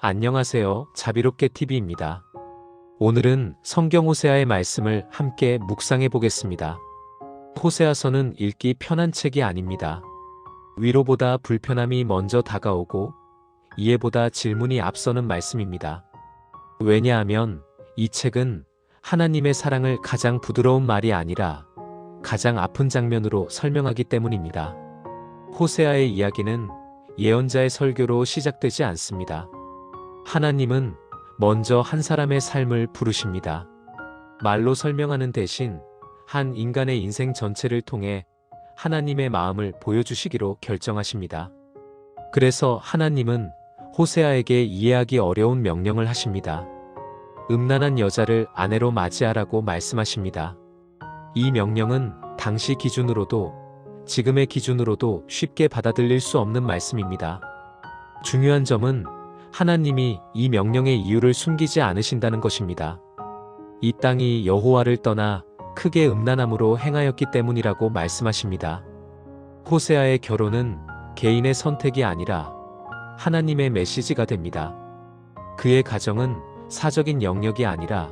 안녕하세요. 자비롭게 TV입니다. 오늘은 성경 호세아의 말씀을 함께 묵상해 보겠습니다. 호세아서는 읽기 편한 책이 아닙니다. 위로보다 불편함이 먼저 다가오고 이해보다 질문이 앞서는 말씀입니다. 왜냐하면 이 책은 하나님의 사랑을 가장 부드러운 말이 아니라 가장 아픈 장면으로 설명하기 때문입니다. 호세아의 이야기는 예언자의 설교로 시작되지 않습니다. 하나님은 먼저 한 사람의 삶을 부르십니다. 말로 설명하는 대신 한 인간의 인생 전체를 통해 하나님의 마음을 보여주시기로 결정하십니다. 그래서 하나님은 호세아에게 이해하기 어려운 명령을 하십니다. 음란한 여자를 아내로 맞이하라고 말씀하십니다. 이 명령은 당시 기준으로도 지금의 기준으로도 쉽게 받아들일 수 없는 말씀입니다. 중요한 점은 하나님이 이 명령의 이유를 숨기지 않으신다는 것입니다. 이 땅이 여호와를 떠나 크게 음란함으로 행하였기 때문이라고 말씀하십니다. 호세아의 결혼은 개인의 선택이 아니라 하나님의 메시지가 됩니다. 그의 가정은 사적인 영역이 아니라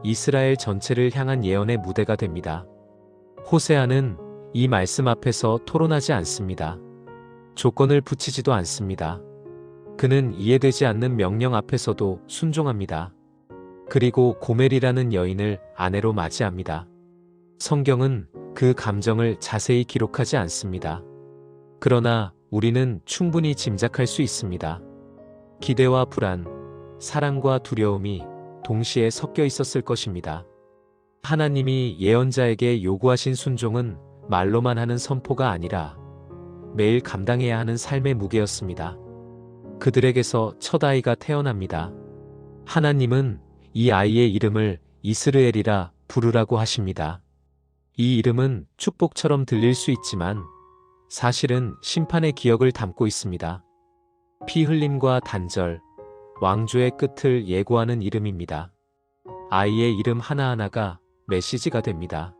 이스라엘 전체를 향한 예언의 무대가 됩니다. 호세아는 이 말씀 앞에서 토론하지 않습니다. 조건을 붙이지도 않습니다. 그는 이해되지 않는 명령 앞에서도 순종합니다. 그리고 고멜이라는 여인을 아내로 맞이합니다. 성경은 그 감정을 자세히 기록하지 않습니다. 그러나 우리는 충분히 짐작할 수 있습니다. 기대와 불안, 사랑과 두려움이 동시에 섞여 있었을 것입니다. 하나님이 예언자에게 요구하신 순종은 말로만 하는 선포가 아니라 매일 감당해야 하는 삶의 무게였습니다. 그들에게서 첫 아이가 태어납니다. 하나님은 이 아이의 이름을 이스르엘이라 부르라고 하십니다. 이 이름은 축복처럼 들릴 수 있지만 사실은 심판의 기억을 담고 있습니다. 피 흘림과 단절, 왕조의 끝을 예고하는 이름입니다. 아이의 이름 하나하나가 메시지가 됩니다.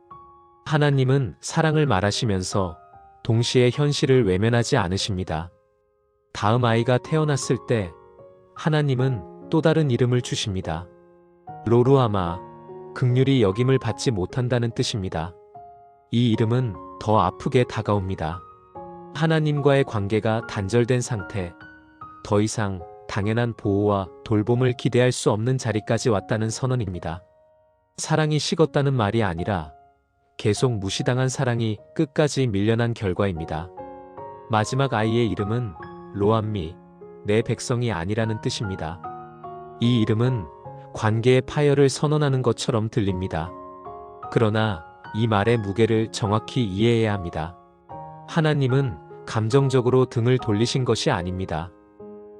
하나님은 사랑을 말하시면서 동시에 현실을 외면하지 않으십니다. 다음 아이가 태어났을 때 하나님은 또 다른 이름을 주십니다. 로루하마, 긍휼히 여김을 받지 못한다는 뜻입니다. 이 이름은 더 아프게 다가옵니다. 하나님과의 관계가 단절된 상태, 더 이상 당연한 보호와 돌봄을 기대할 수 없는 자리까지 왔다는 선언입니다. 사랑이 식었다는 말이 아니라 계속 무시당한 사랑이 끝까지 밀려난 결과입니다. 마지막 아이의 이름은 로암미, 내 백성이 아니라는 뜻입니다. 이 이름은 관계의 파열을 선언하는 것처럼 들립니다. 그러나 이 말의 무게를 정확히 이해해야 합니다. 하나님은 감정적으로 등을 돌리신 것이 아닙니다.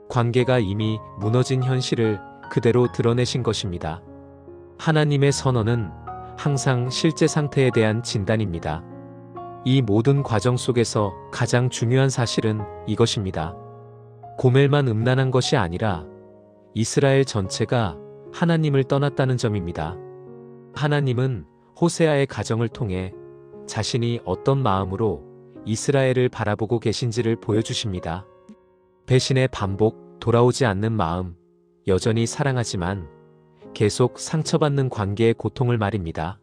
관계가 이미 무너진 현실을 그대로 드러내신 것입니다. 하나님의 선언은 항상 실제 상태에 대한 진단입니다. 이 모든 과정 속에서 가장 중요한 사실은 이것입니다. 고멜만 음란한 것이 아니라 이스라엘 전체가 하나님을 떠났다는 점입니다. 하나님은 호세아의 가정을 통해 자신이 어떤 마음으로 이스라엘을 바라보고 계신지를 보여주십니다. 배신의 반복, 돌아오지 않는 마음, 여전히 사랑하지만 계속 상처받는 관계의 고통을 말입니다.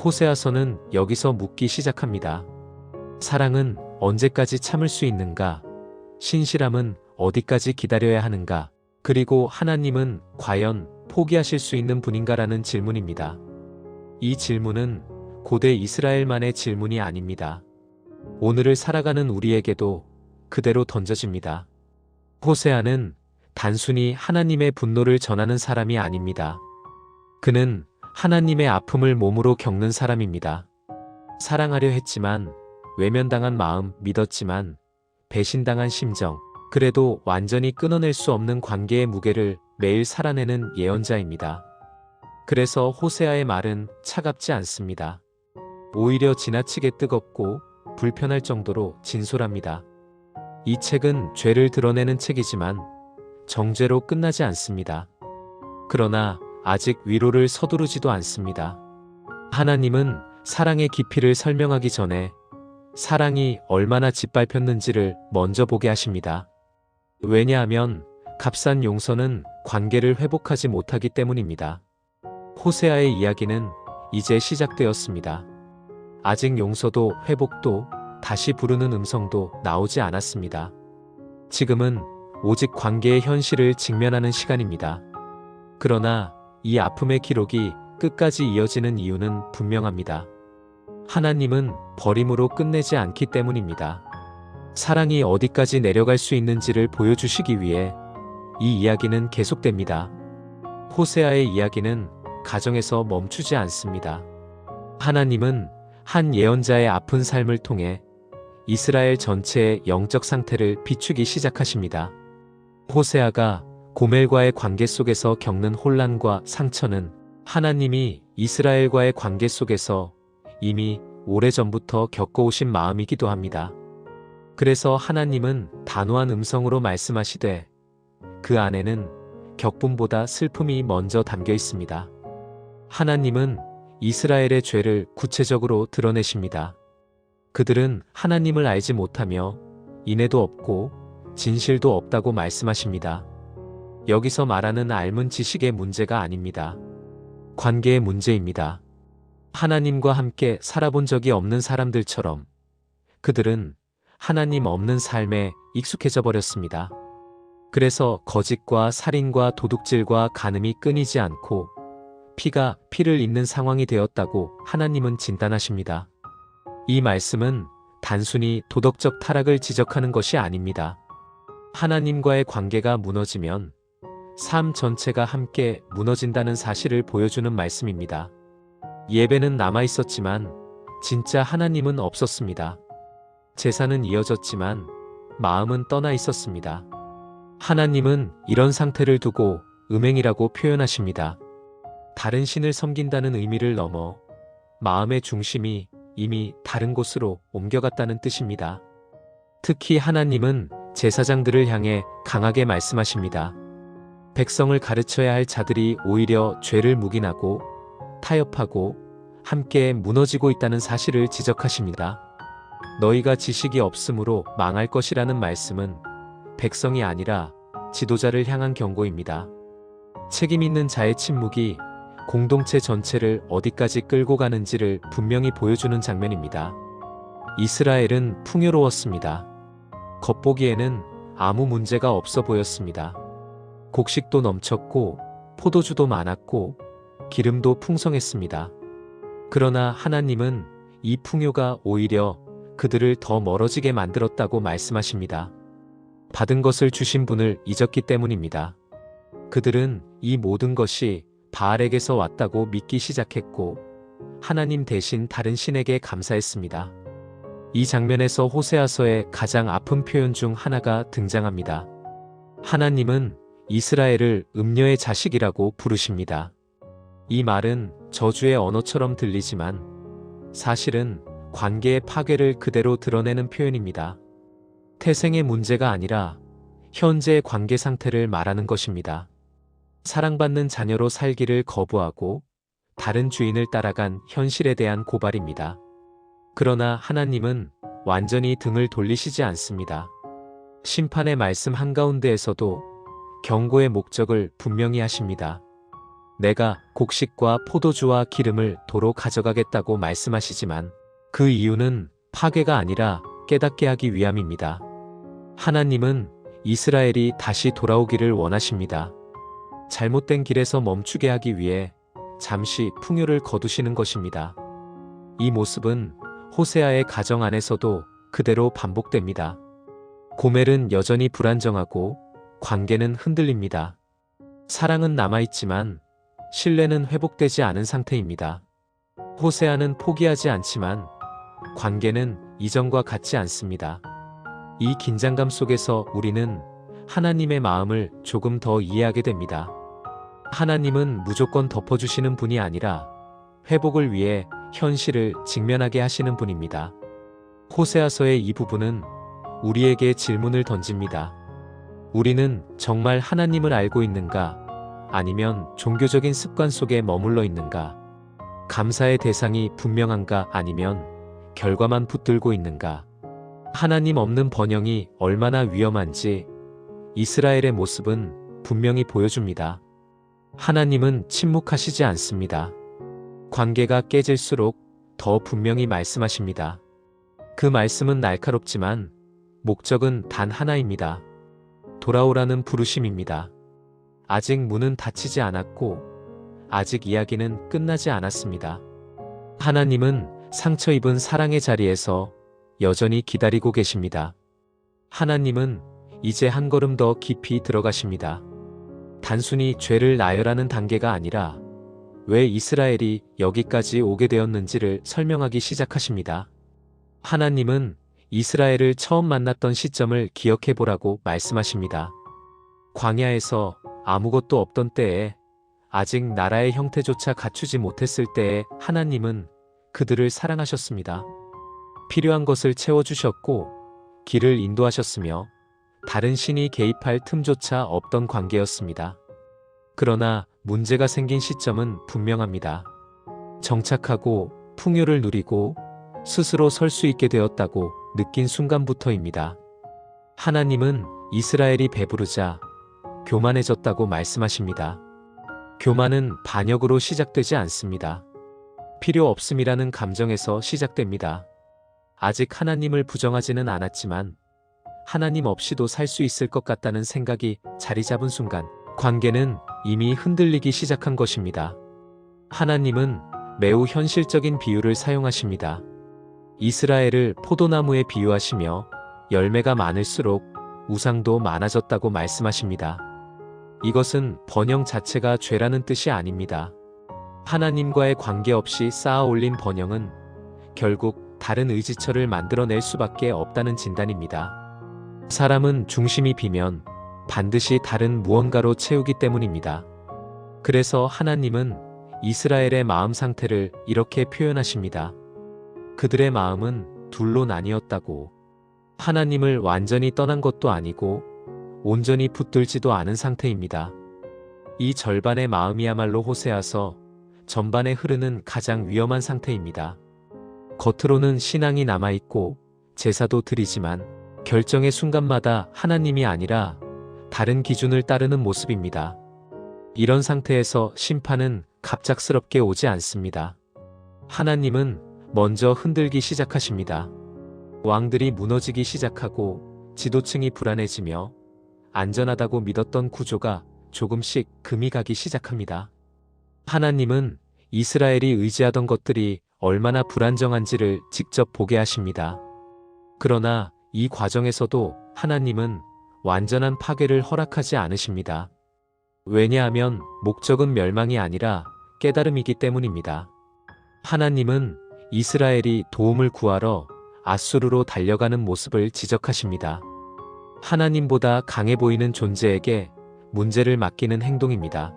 호세아서는 여기서 묻기 시작합니다. 사랑은 언제까지 참을 수 있는가? 신실함은 어디까지 기다려야 하는가? 그리고 하나님은 과연 포기하실 수 있는 분인가라는 질문입니다. 이 질문은 고대 이스라엘만의 질문이 아닙니다. 오늘을 살아가는 우리에게도 그대로 던져집니다. 호세아는 단순히 하나님의 분노를 전하는 사람이 아닙니다. 그는 하나님의 아픔을 몸으로 겪는 사람입니다. 사랑하려 했지만, 외면당한 마음, 믿었지만, 배신당한 심정, 그래도 완전히 끊어낼 수 없는 관계의 무게를 매일 살아내는 예언자입니다. 그래서 호세아의 말은 차갑지 않습니다. 오히려 지나치게 뜨겁고 불편할 정도로 진솔합니다. 이 책은 죄를 드러내는 책이지만 정죄로 끝나지 않습니다. 그러나 아직 위로를 서두르지도 않습니다. 하나님은 사랑의 깊이를 설명하기 전에 사랑이 얼마나 짓밟혔는지를 먼저 보게 하십니다. 왜냐하면 값싼 용서는 관계를 회복하지 못하기 때문입니다. 호세아의 이야기는 이제 시작되었습니다. 아직 용서도 회복도 다시 부르는 음성도 나오지 않았습니다. 지금은 오직 관계의 현실을 직면하는 시간입니다. 그러나 이 아픔의 기록이 끝까지 이어지는 이유는 분명합니다. 하나님은 버림으로 끝내지 않기 때문입니다. 사랑이 어디까지 내려갈 수 있는지를 보여주시기 위해 이 이야기는 계속됩니다. 호세아의 이야기는 가정에서 멈추지 않습니다. 하나님은 한 예언자의 아픈 삶을 통해 이스라엘 전체의 영적 상태를 비추기 시작하십니다. 호세아가 고멜과의 관계 속에서 겪는 혼란과 상처는 하나님이 이스라엘과의 관계 속에서 이미 오래전부터 겪어오신 마음이기도 합니다. 그래서 하나님은 단호한 음성으로 말씀하시되 그 안에는 격분보다 슬픔이 먼저 담겨 있습니다. 하나님은 이스라엘의 죄를 구체적으로 드러내십니다. 그들은 하나님을 알지 못하며 인애도 없고 진실도 없다고 말씀하십니다. 여기서 말하는 알문 지식의 문제가 아닙니다. 관계의 문제입니다. 하나님과 함께 살아본 적이 없는 사람들처럼 그들은 하나님 없는 삶에 익숙해져 버렸습니다. 그래서 거짓과 살인과 도둑질과 간음이 끊이지 않고 피가 피를 잇는 상황이 되었다고 하나님은 진단하십니다. 이 말씀은 단순히 도덕적 타락을 지적하는 것이 아닙니다. 하나님과의 관계가 무너지면 삶 전체가 함께 무너진다는 사실을 보여주는 말씀입니다. 예배는 남아 있었지만 진짜 하나님은 없었습니다. 제사는 이어졌지만 마음은 떠나 있었습니다. 하나님은 이런 상태를 두고 음행이라고 표현하십니다. 다른 신을 섬긴다는 의미를 넘어 마음의 중심이 이미 다른 곳으로 옮겨갔다는 뜻입니다. 특히 하나님은 제사장들을 향해 강하게 말씀하십니다. 백성을 가르쳐야 할 자들이 오히려 죄를 묵인하고 타협하고 함께 무너지고 있다는 사실을 지적하십니다. 너희가 지식이 없으므로 망할 것이라는 말씀은 백성이 아니라 지도자를 향한 경고입니다. 책임 있는 자의 침묵이 공동체 전체를 어디까지 끌고 가는지를 분명히 보여주는 장면입니다. 이스라엘은 풍요로웠습니다. 겉보기에는 아무 문제가 없어 보였습니다. 곡식도 넘쳤고 포도주도 많았고 기름도 풍성했습니다. 그러나 하나님은 이 풍요가 오히려 그들을 더 멀어지게 만들었다고 말씀하십니다. 받은 것을 주신 분을 잊었기 때문입니다. 그들은 이 모든 것이 바알에게서 왔다고 믿기 시작했고 하나님 대신 다른 신에게 감사했습니다. 이 장면에서 호세아서의 가장 아픈 표현 중 하나가 등장합니다. 하나님은 이스라엘을 음녀의 자식이라고 부르십니다. 이 말은 저주의 언어처럼 들리지만 사실은 관계의 파괴를 그대로 드러내는 표현입니다. 태생의 문제가 아니라 현재의 관계 상태를 말하는 것입니다. 사랑받는 자녀로 살기를 거부하고 다른 주인을 따라간 현실에 대한 고발입니다. 그러나 하나님은 완전히 등을 돌리시지 않습니다. 심판의 말씀 한가운데에서도 경고의 목적을 분명히 하십니다. 내가 곡식과 포도주와 기름을 도로 가져가겠다고 말씀하시지만 그 이유는 파괴가 아니라 깨닫게 하기 위함입니다. 하나님은 이스라엘이 다시 돌아오기를 원하십니다. 잘못된 길에서 멈추게 하기 위해 잠시 풍요를 거두시는 것입니다. 이 모습은 호세아의 가정 안에서도 그대로 반복됩니다. 고멜은 여전히 불안정하고 관계는 흔들립니다. 사랑은 남아있지만 신뢰는 회복되지 않은 상태입니다. 호세아는 포기하지 않지만 관계는 이전과 같지 않습니다. 이 긴장감 속에서 우리는 하나님의 마음을 조금 더 이해하게 됩니다. 하나님은 무조건 덮어주시는 분이 아니라 회복을 위해 현실을 직면하게 하시는 분입니다. 호세아서의 이 부분은 우리에게 질문을 던집니다. 우리는 정말 하나님을 알고 있는가? 아니면 종교적인 습관 속에 머물러 있는가? 감사의 대상이 분명한가? 아니면 결과만 붙들고 있는가? 하나님 없는 번영이 얼마나 위험한지 이스라엘의 모습은 분명히 보여줍니다. 하나님은 침묵하시지 않습니다. 관계가 깨질수록 더 분명히 말씀하십니다. 그 말씀은 날카롭지만 목적은 단 하나입니다. 돌아오라는 부르심입니다. 아직 문은 닫히지 않았고 아직 이야기는 끝나지 않았습니다. 하나님은 상처 입은 사랑의 자리에서 여전히 기다리고 계십니다. 하나님은 이제 한 걸음 더 깊이 들어가십니다. 단순히 죄를 나열하는 단계가 아니라 왜 이스라엘이 여기까지 오게 되었는지를 설명하기 시작하십니다. 하나님은 이스라엘을 처음 만났던 시점을 기억해 보라고 말씀하십니다. 광야에서 아무것도 없던 때에, 아직 나라의 형태조차 갖추지 못했을 때에 하나님은 그들을 사랑하셨습니다. 필요한 것을 채워주셨고 길을 인도하셨으며 다른 신이 개입할 틈조차 없던 관계였습니다. 그러나 문제가 생긴 시점은 분명합니다. 정착하고 풍요를 누리고 스스로 설 수 있게 되었다고 느낀 순간부터입니다. 하나님은 이스라엘이 배부르자 교만해졌다고 말씀하십니다. 교만은 반역으로 시작되지 않습니다. 필요 없음이라는 감정에서 시작됩니다. 아직 하나님을 부정하지는 않았지만 하나님 없이도 살 수 있을 것 같다는 생각이 자리 잡은 순간 관계는 이미 흔들리기 시작한 것입니다. 하나님은 매우 현실적인 비유를 사용하십니다. 이스라엘을 포도나무에 비유하시며 열매가 많을수록 우상도 많아졌다고 말씀하십니다. 이것은 번영 자체가 죄라는 뜻이 아닙니다. 하나님과의 관계 없이 쌓아 올린 번영은 결국 다른 의지처를 만들어낼 수밖에 없다는 진단입니다. 사람은 중심이 비면 반드시 다른 무언가로 채우기 때문입니다. 그래서 하나님은 이스라엘의 마음 상태를 이렇게 표현하십니다. 그들의 마음은 둘로 나뉘었다고. 하나님을 완전히 떠난 것도 아니고 온전히 붙들지도 않은 상태입니다. 이 절반의 마음이야말로 호세아서 전반에 흐르는 가장 위험한 상태입니다. 겉으로는 신앙이 남아있고 제사도 드리지만 결정의 순간마다 하나님이 아니라 다른 기준을 따르는 모습입니다. 이런 상태에서 심판은 갑작스럽게 오지 않습니다. 하나님은 먼저 흔들기 시작하십니다. 왕들이 무너지기 시작하고 지도층이 불안해지며 안전하다고 믿었던 구조가 조금씩 금이 가기 시작합니다. 하나님은 이스라엘이 의지하던 것들이 얼마나 불안정한지를 직접 보게 하십니다. 그러나 이 과정에서도 하나님은 완전한 파괴를 허락하지 않으십니다. 왜냐하면 목적은 멸망이 아니라 깨달음이기 때문입니다. 하나님은 이스라엘이 도움을 구하러 아수르로 달려가는 모습을 지적하십니다. 하나님보다 강해 보이는 존재에게 문제를 맡기는 행동입니다.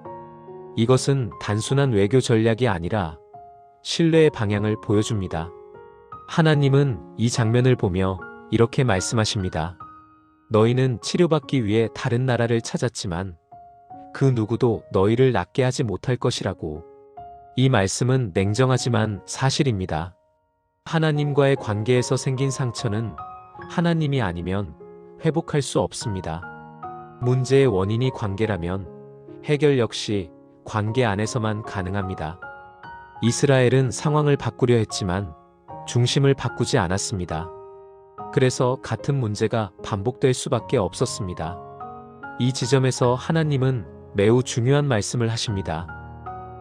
이것은 단순한 외교 전략이 아니라 신뢰의 방향을 보여줍니다. 하나님은 이 장면을 보며 이렇게 말씀하십니다. 너희는 치료받기 위해 다른 나라를 찾았지만 그 누구도 너희를 낫게 하지 못할 것이라고. 이 말씀은 냉정하지만 사실입니다. 하나님과의 관계에서 생긴 상처는 하나님이 아니면 회복할 수 없습니다. 문제의 원인이 관계라면 해결 역시 관계 안에서만 가능합니다. 이스라엘은 상황을 바꾸려 했지만 중심을 바꾸지 않았습니다. 그래서 같은 문제가 반복될 수밖에 없었습니다. 이 지점에서 하나님은 매우 중요한 말씀을 하십니다.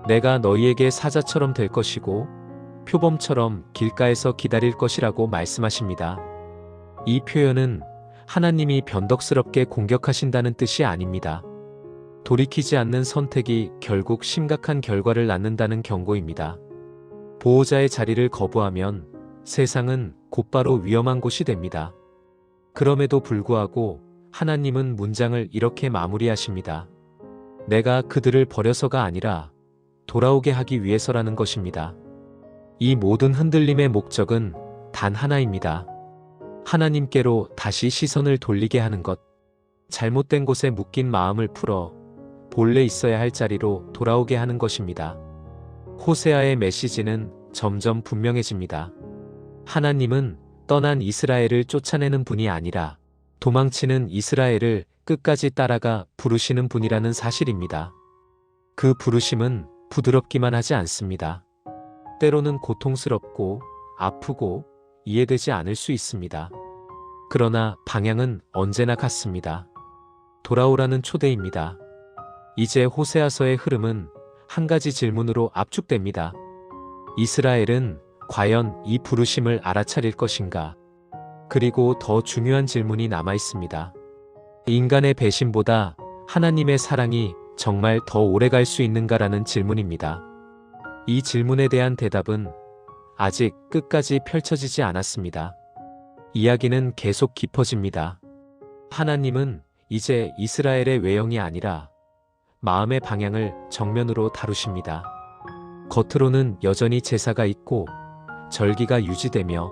내가 너희에게 사자처럼 될 것이고 표범처럼 길가에서 기다릴 것이라고 말씀하십니다. 이 표현은 하나님이 변덕스럽게 공격하신다는 뜻이 아닙니다. 돌이키지 않는 선택이 결국 심각한 결과를 낳는다는 경고입니다. 보호자의 자리를 거부하면 세상은 곧바로 위험한 곳이 됩니다. 그럼에도 불구하고 하나님은 문장을 이렇게 마무리하십니다. 내가 그들을 버려서가 아니라 돌아오게 하기 위해서라는 것입니다. 이 모든 흔들림의 목적은 단 하나입니다. 하나님께로 다시 시선을 돌리게 하는 것. 잘못된 곳에 묶인 마음을 풀어 본래 있어야 할 자리로 돌아오게 하는 것입니다. 호세아의 메시지는 점점 분명해집니다. 하나님은 떠난 이스라엘을 쫓아내는 분이 아니라 도망치는 이스라엘을 끝까지 따라가 부르시는 분이라는 사실입니다. 그 부르심은 부드럽기만 하지 않습니다. 때로는 고통스럽고 아프고 이해되지 않을 수 있습니다. 그러나 방향은 언제나 같습니다. 돌아오라는 초대입니다. 이제 호세아서의 흐름은 한 가지 질문으로 압축됩니다. 이스라엘은 과연 이 부르심을 알아차릴 것인가? 그리고 더 중요한 질문이 남아 있습니다. 인간의 배신보다 하나님의 사랑이 정말 더 오래 갈 수 있는가라는 질문입니다. 이 질문에 대한 대답은 아직 끝까지 펼쳐지지 않았습니다. 이야기는 계속 깊어집니다. 하나님은 이제 이스라엘의 외형이 아니라 마음의 방향을 정면으로 다루십니다. 겉으로는 여전히 제사가 있고 절기가 유지되며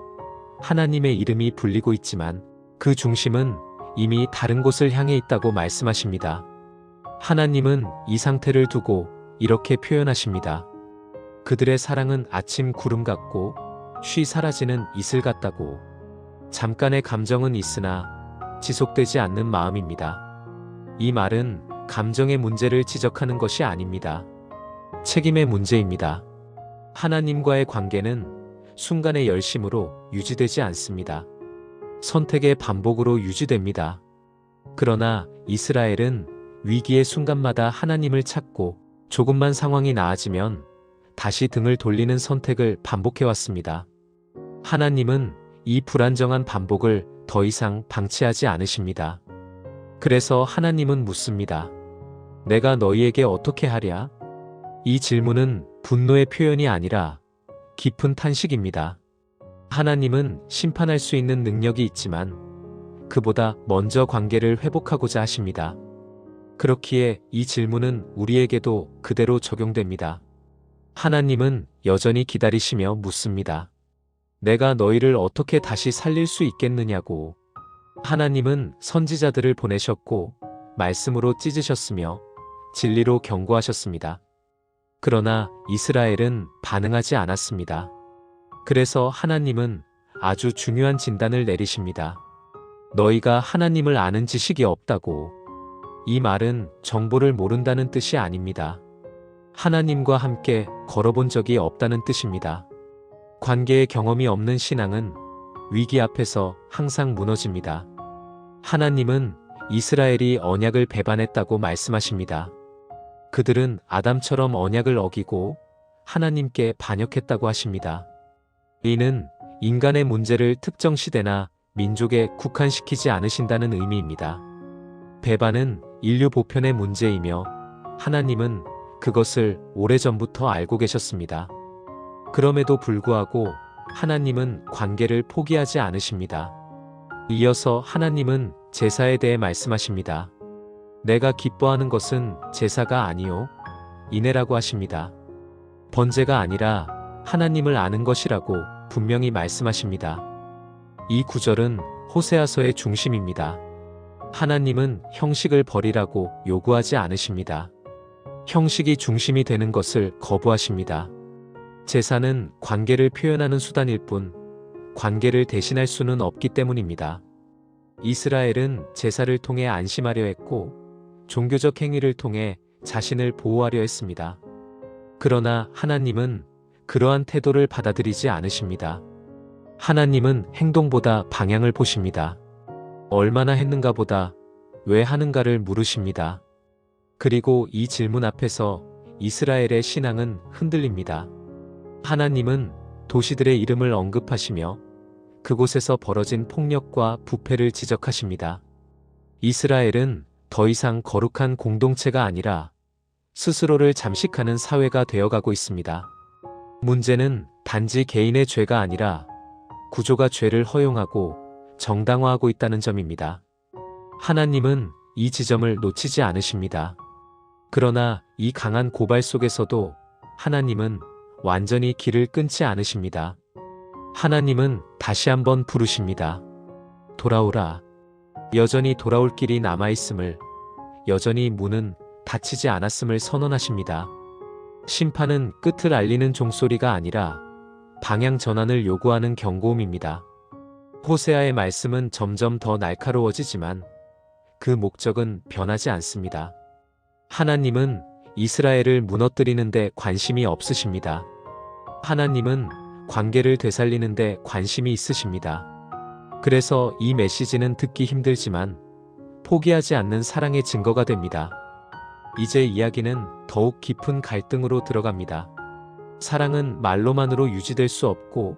하나님의 이름이 불리고 있지만 그 중심은 이미 다른 곳을 향해 있다고 말씀하십니다. 하나님은 이 상태를 두고 이렇게 표현하십니다. 그들의 사랑은 아침 구름 같고 쉬 사라지는 이슬 같다고. 잠깐의 감정은 있으나 지속되지 않는 마음입니다. 이 말은 감정의 문제를 지적하는 것이 아닙니다. 책임의 문제입니다. 하나님과의 관계는 순간의 열심으로 유지되지 않습니다. 선택의 반복으로 유지됩니다. 그러나 이스라엘은 위기의 순간마다 하나님을 찾고 조금만 상황이 나아지면 다시 등을 돌리는 선택을 반복해왔습니다. 하나님은 이 불안정한 반복을 더 이상 방치하지 않으십니다. 그래서 하나님은 묻습니다. 내가 너희에게 어떻게 하랴? 이 질문은 분노의 표현이 아니라 깊은 탄식입니다. 하나님은 심판할 수 있는 능력이 있지만 그보다 먼저 관계를 회복하고자 하십니다. 그렇기에 이 질문은 우리에게도 그대로 적용됩니다. 하나님은 여전히 기다리시며 묻습니다. 내가 너희를 어떻게 다시 살릴 수 있겠느냐고. 하나님은 선지자들을 보내셨고 말씀으로 찢으셨으며 진리로 경고하셨습니다. 그러나 이스라엘은 반응하지 않았습니다. 그래서 하나님은 아주 중요한 진단을 내리십니다. 너희가 하나님을 아는 지식이 없다고. 이 말은 정보를 모른다는 뜻이 아닙니다. 하나님과 함께 걸어본 적이 없다는 뜻입니다. 관계의 경험이 없는 신앙은 위기 앞에서 항상 무너집니다. 하나님은 이스라엘이 언약을 배반했다고 말씀하십니다. 그들은 아담처럼 언약을 어기고 하나님께 반역했다고 하십니다. 이는 인간의 문제를 특정 시대나 민족에 국한시키지 않으신다는 의미입니다. 배반은 인류 보편의 문제이며 하나님은 그것을 오래전부터 알고 계셨습니다. 그럼에도 불구하고 하나님은 관계를 포기하지 않으십니다. 이어서 하나님은 제사에 대해 말씀하십니다. 내가 기뻐하는 것은 제사가 아니요 인애라고 하십니다. 번제가 아니라 하나님을 아는 것이라고 분명히 말씀하십니다. 이 구절은 호세아서의 중심입니다. 하나님은 형식을 버리라고 요구하지 않으십니다. 형식이 중심이 되는 것을 거부하십니다. 제사는 관계를 표현하는 수단일 뿐 관계를 대신할 수는 없기 때문입니다. 이스라엘은 제사를 통해 안심하려 했고 종교적 행위를 통해 자신을 보호하려 했습니다. 그러나 하나님은 그러한 태도를 받아들이지 않으십니다. 하나님은 행동보다 방향을 보십니다. 얼마나 했는가 보다 왜 하는가를 물으십니다. 그리고 이 질문 앞에서 이스라엘의 신앙은 흔들립니다. 하나님은 도시들의 이름을 언급하시며 그곳에서 벌어진 폭력과 부패를 지적하십니다. 이스라엘은 더 이상 거룩한 공동체가 아니라 스스로를 잠식하는 사회가 되어가고 있습니다. 문제는 단지 개인의 죄가 아니라 구조가 죄를 허용하고 정당화하고 있다는 점입니다. 하나님은 이 지점을 놓치지 않으십니다. 그러나 이 강한 고발 속에서도 하나님은 완전히 길을 끊지 않으십니다. 하나님은 다시 한번 부르십니다. 돌아오라. 여전히 돌아올 길이 남아있음을, 여전히 문은 닫히지 않았음을 선언하십니다. 심판은 끝을 알리는 종소리가 아니라 방향 전환을 요구하는 경고음입니다. 호세아의 말씀은 점점 더 날카로워지지만 그 목적은 변하지 않습니다. 하나님은 이스라엘을 무너뜨리는데 관심이 없으십니다. 하나님은 관계를 되살리는데 관심이 있으십니다. 그래서 이 메시지는 듣기 힘들지만 포기하지 않는 사랑의 증거가 됩니다. 이제 이야기는 더욱 깊은 갈등으로 들어갑니다. 사랑은 말로만으로 유지될 수 없고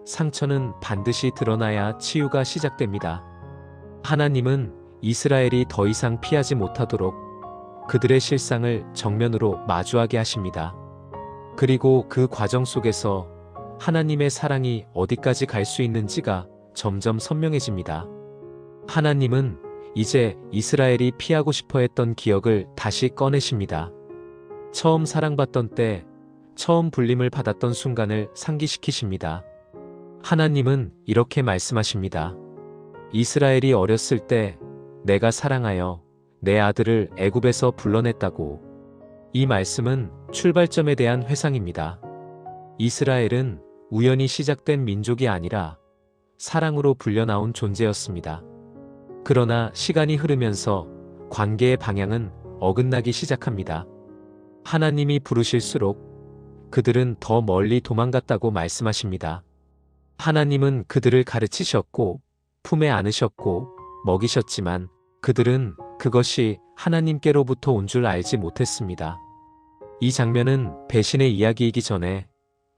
상처는 반드시 드러나야 치유가 시작됩니다. 하나님은 이스라엘이 더 이상 피하지 못하도록 그들의 실상을 정면으로 마주하게 하십니다. 그리고 그 과정 속에서 하나님의 사랑이 어디까지 갈 수 있는지가 점점 선명해집니다. 하나님은 이제 이스라엘이 피하고 싶어 했던 기억을 다시 꺼내십니다. 처음 사랑받던 때, 처음 불림을 받았던 순간을 상기시키십니다. 하나님은 이렇게 말씀하십니다. 이스라엘이 어렸을 때 내가 사랑하여 내 아들을 애굽에서 불러냈다고. 이 말씀은 출발점에 대한 회상입니다. 이스라엘은 우연히 시작된 민족이 아니라 사랑으로 불려나온 존재였습니다. 그러나 시간이 흐르면서 관계의 방향은 어긋나기 시작합니다. 하나님이 부르실수록 그들은 더 멀리 도망갔다고 말씀하십니다. 하나님은 그들을 가르치셨고 품에 안으셨고 먹이셨지만 그들은 그것이 하나님께로부터 온 줄 알지 못했습니다. 이 장면은 배신의 이야기이기 전에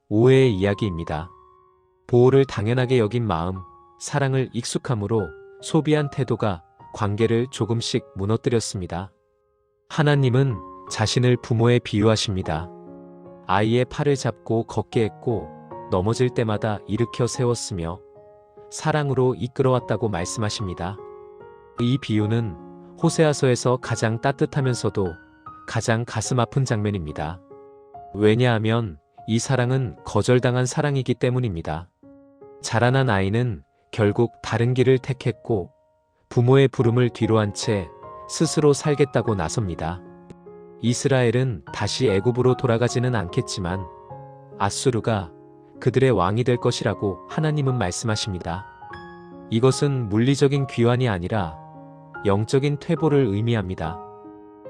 오해의 이야기입니다. 보호를 당연하게 여긴 마음, 사랑을 익숙함으로 소비한 태도가 관계를 조금씩 무너뜨렸습니다. 하나님은 자신을 부모에 비유하십니다. 아이의 팔을 잡고 걷게 했고 넘어질 때마다 일으켜 세웠으며 사랑으로 이끌어왔다고 말씀하십니다. 이 비유는 호세아서에서 가장 따뜻하면서도 가장 가슴 아픈 장면입니다. 왜냐하면 이 사랑은 거절당한 사랑이기 때문입니다. 자라난 아이는 결국 다른 길을 택했고 부모의 부름을 뒤로 한 채 스스로 살겠다고 나섭니다. 이스라엘은 다시 애굽으로 돌아가지는 않겠지만 아수르가 그들의 왕이 될 것이라고 하나님은 말씀하십니다. 이것은 물리적인 귀환이 아니라 영적인 퇴보를 의미합니다.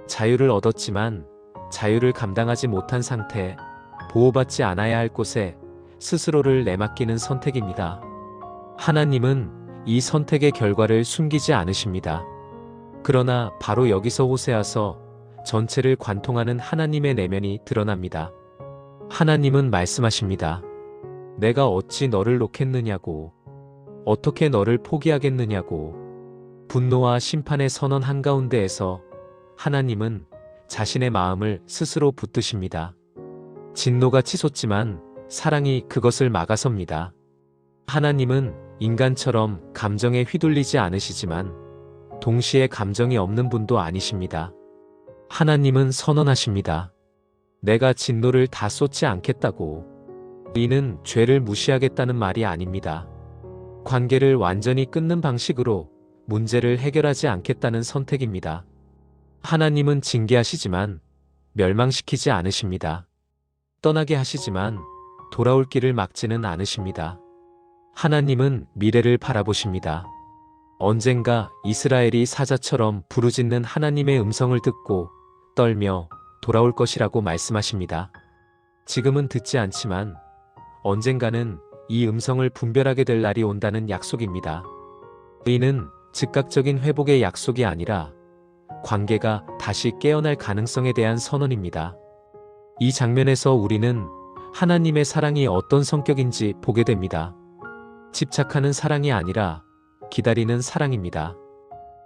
자유를 얻었지만 자유를 감당하지 못한 상태, 보호받지 않아야 할 곳에 스스로를 내맡기는 선택입니다. 하나님은 이 선택의 결과를 숨기지 않으십니다. 그러나 바로 여기서 호세아서 전체를 관통하는 하나님의 내면이 드러납니다. 하나님은 말씀하십니다. 내가 어찌 너를 놓겠느냐고, 어떻게 너를 포기하겠느냐고. 분노와 심판의 선언 한가운데에서 하나님은 자신의 마음을 스스로 붙드십니다. 진노가 치솟지만 사랑이 그것을 막아섭니다. 하나님은 인간처럼 감정에 휘둘리지 않으시지만 동시에 감정이 없는 분도 아니십니다. 하나님은 선언하십니다. 내가 진노를 다 쏟지 않겠다고. 이는 죄를 무시하겠다는 말이 아닙니다. 관계를 완전히 끊는 방식으로 문제를 해결하지 않겠다는 선택입니다. 하나님은 징계하시지만 멸망시키지 않으십니다. 떠나게 하시지만 돌아올 길을 막지는 않으십니다. 하나님은 미래를 바라보십니다. 언젠가 이스라엘이 사자처럼 부르짖는 하나님의 음성을 듣고 떨며 돌아올 것이라고 말씀하십니다. 지금은 듣지 않지만 언젠가는 이 음성을 분별하게 될 날이 온다는 약속입니다. 이는 즉각적인 회복의 약속이 아니라 관계가 다시 깨어날 가능성에 대한 선언입니다. 이 장면에서 우리는 하나님의 사랑이 어떤 성격인지 보게 됩니다. 집착하는 사랑이 아니라 기다리는 사랑입니다.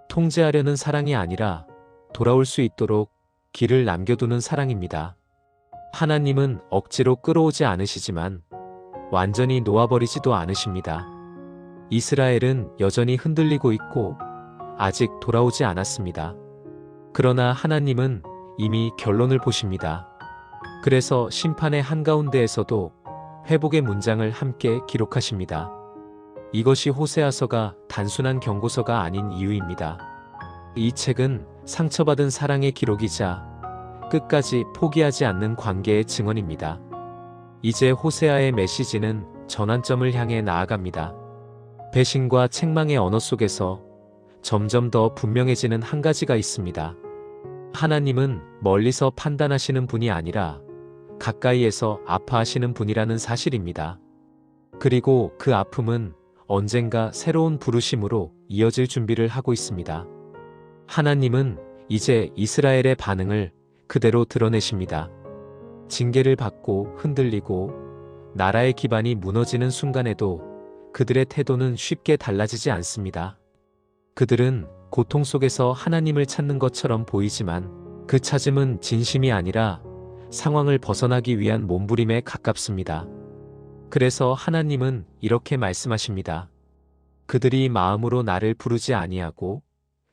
통제하려는 사랑이 아니라 돌아올 수 있도록 길을 남겨두는 사랑입니다. 하나님은 억지로 끌어오지 않으시지만 완전히 놓아버리지도 않으십니다. 이스라엘은 여전히 흔들리고 있고 아직 돌아오지 않았습니다. 그러나 하나님은 이미 결론을 보십니다. 그래서 심판의 한가운데에서도 회복의 문장을 함께 기록하십니다. 이것이 호세아서가 단순한 경고서가 아닌 이유입니다. 이 책은 상처받은 사랑의 기록이자 끝까지 포기하지 않는 관계의 증언입니다. 이제 호세아의 메시지는 전환점을 향해 나아갑니다. 배신과 책망의 언어 속에서 점점 더 분명해지는 한 가지가 있습니다. 하나님은 멀리서 판단하시는 분이 아니라 가까이에서 아파하시는 분이라는 사실입니다. 그리고 그 아픔은 언젠가 새로운 부르심으로 이어질 준비를 하고 있습니다. 하나님은 이제 이스라엘의 반응을 그대로 드러내십니다. 징계를 받고 흔들리고 나라의 기반이 무너지는 순간에도 그들의 태도는 쉽게 달라지지 않습니다. 그들은 고통 속에서 하나님을 찾는 것처럼 보이지만 그 찾음은 진심이 아니라 상황을 벗어나기 위한 몸부림에 가깝습니다. 그래서 하나님은 이렇게 말씀하십니다. 그들이 마음으로 나를 부르지 아니하고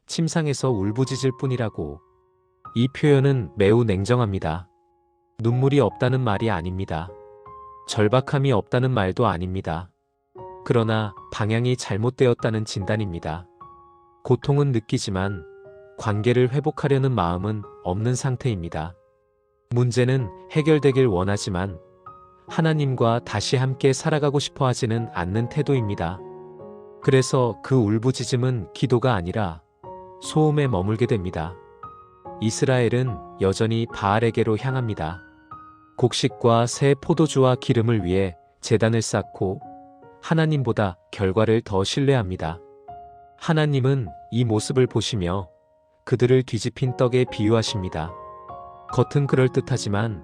침상에서 울부짖을 뿐이라고. 이 표현은 매우 냉정합니다. 눈물이 없다는 말이 아닙니다. 절박함이 없다는 말도 아닙니다. 그러나 방향이 잘못되었다는 진단입니다. 고통은 느끼지만 관계를 회복하려는 마음은 없는 상태입니다. 문제는 해결되길 원하지만 하나님과 다시 함께 살아가고 싶어 하지는 않는 태도입니다. 그래서 그 울부짖음은 기도가 아니라 소음에 머물게 됩니다. 이스라엘은 여전히 바알에게로 향합니다. 곡식과 새 포도주와 기름을 위해 제단을 쌓고 하나님보다 결과를 더 신뢰합니다. 하나님은 이 모습을 보시며 그들을 뒤집힌 떡에 비유하십니다. 겉은 그럴듯하지만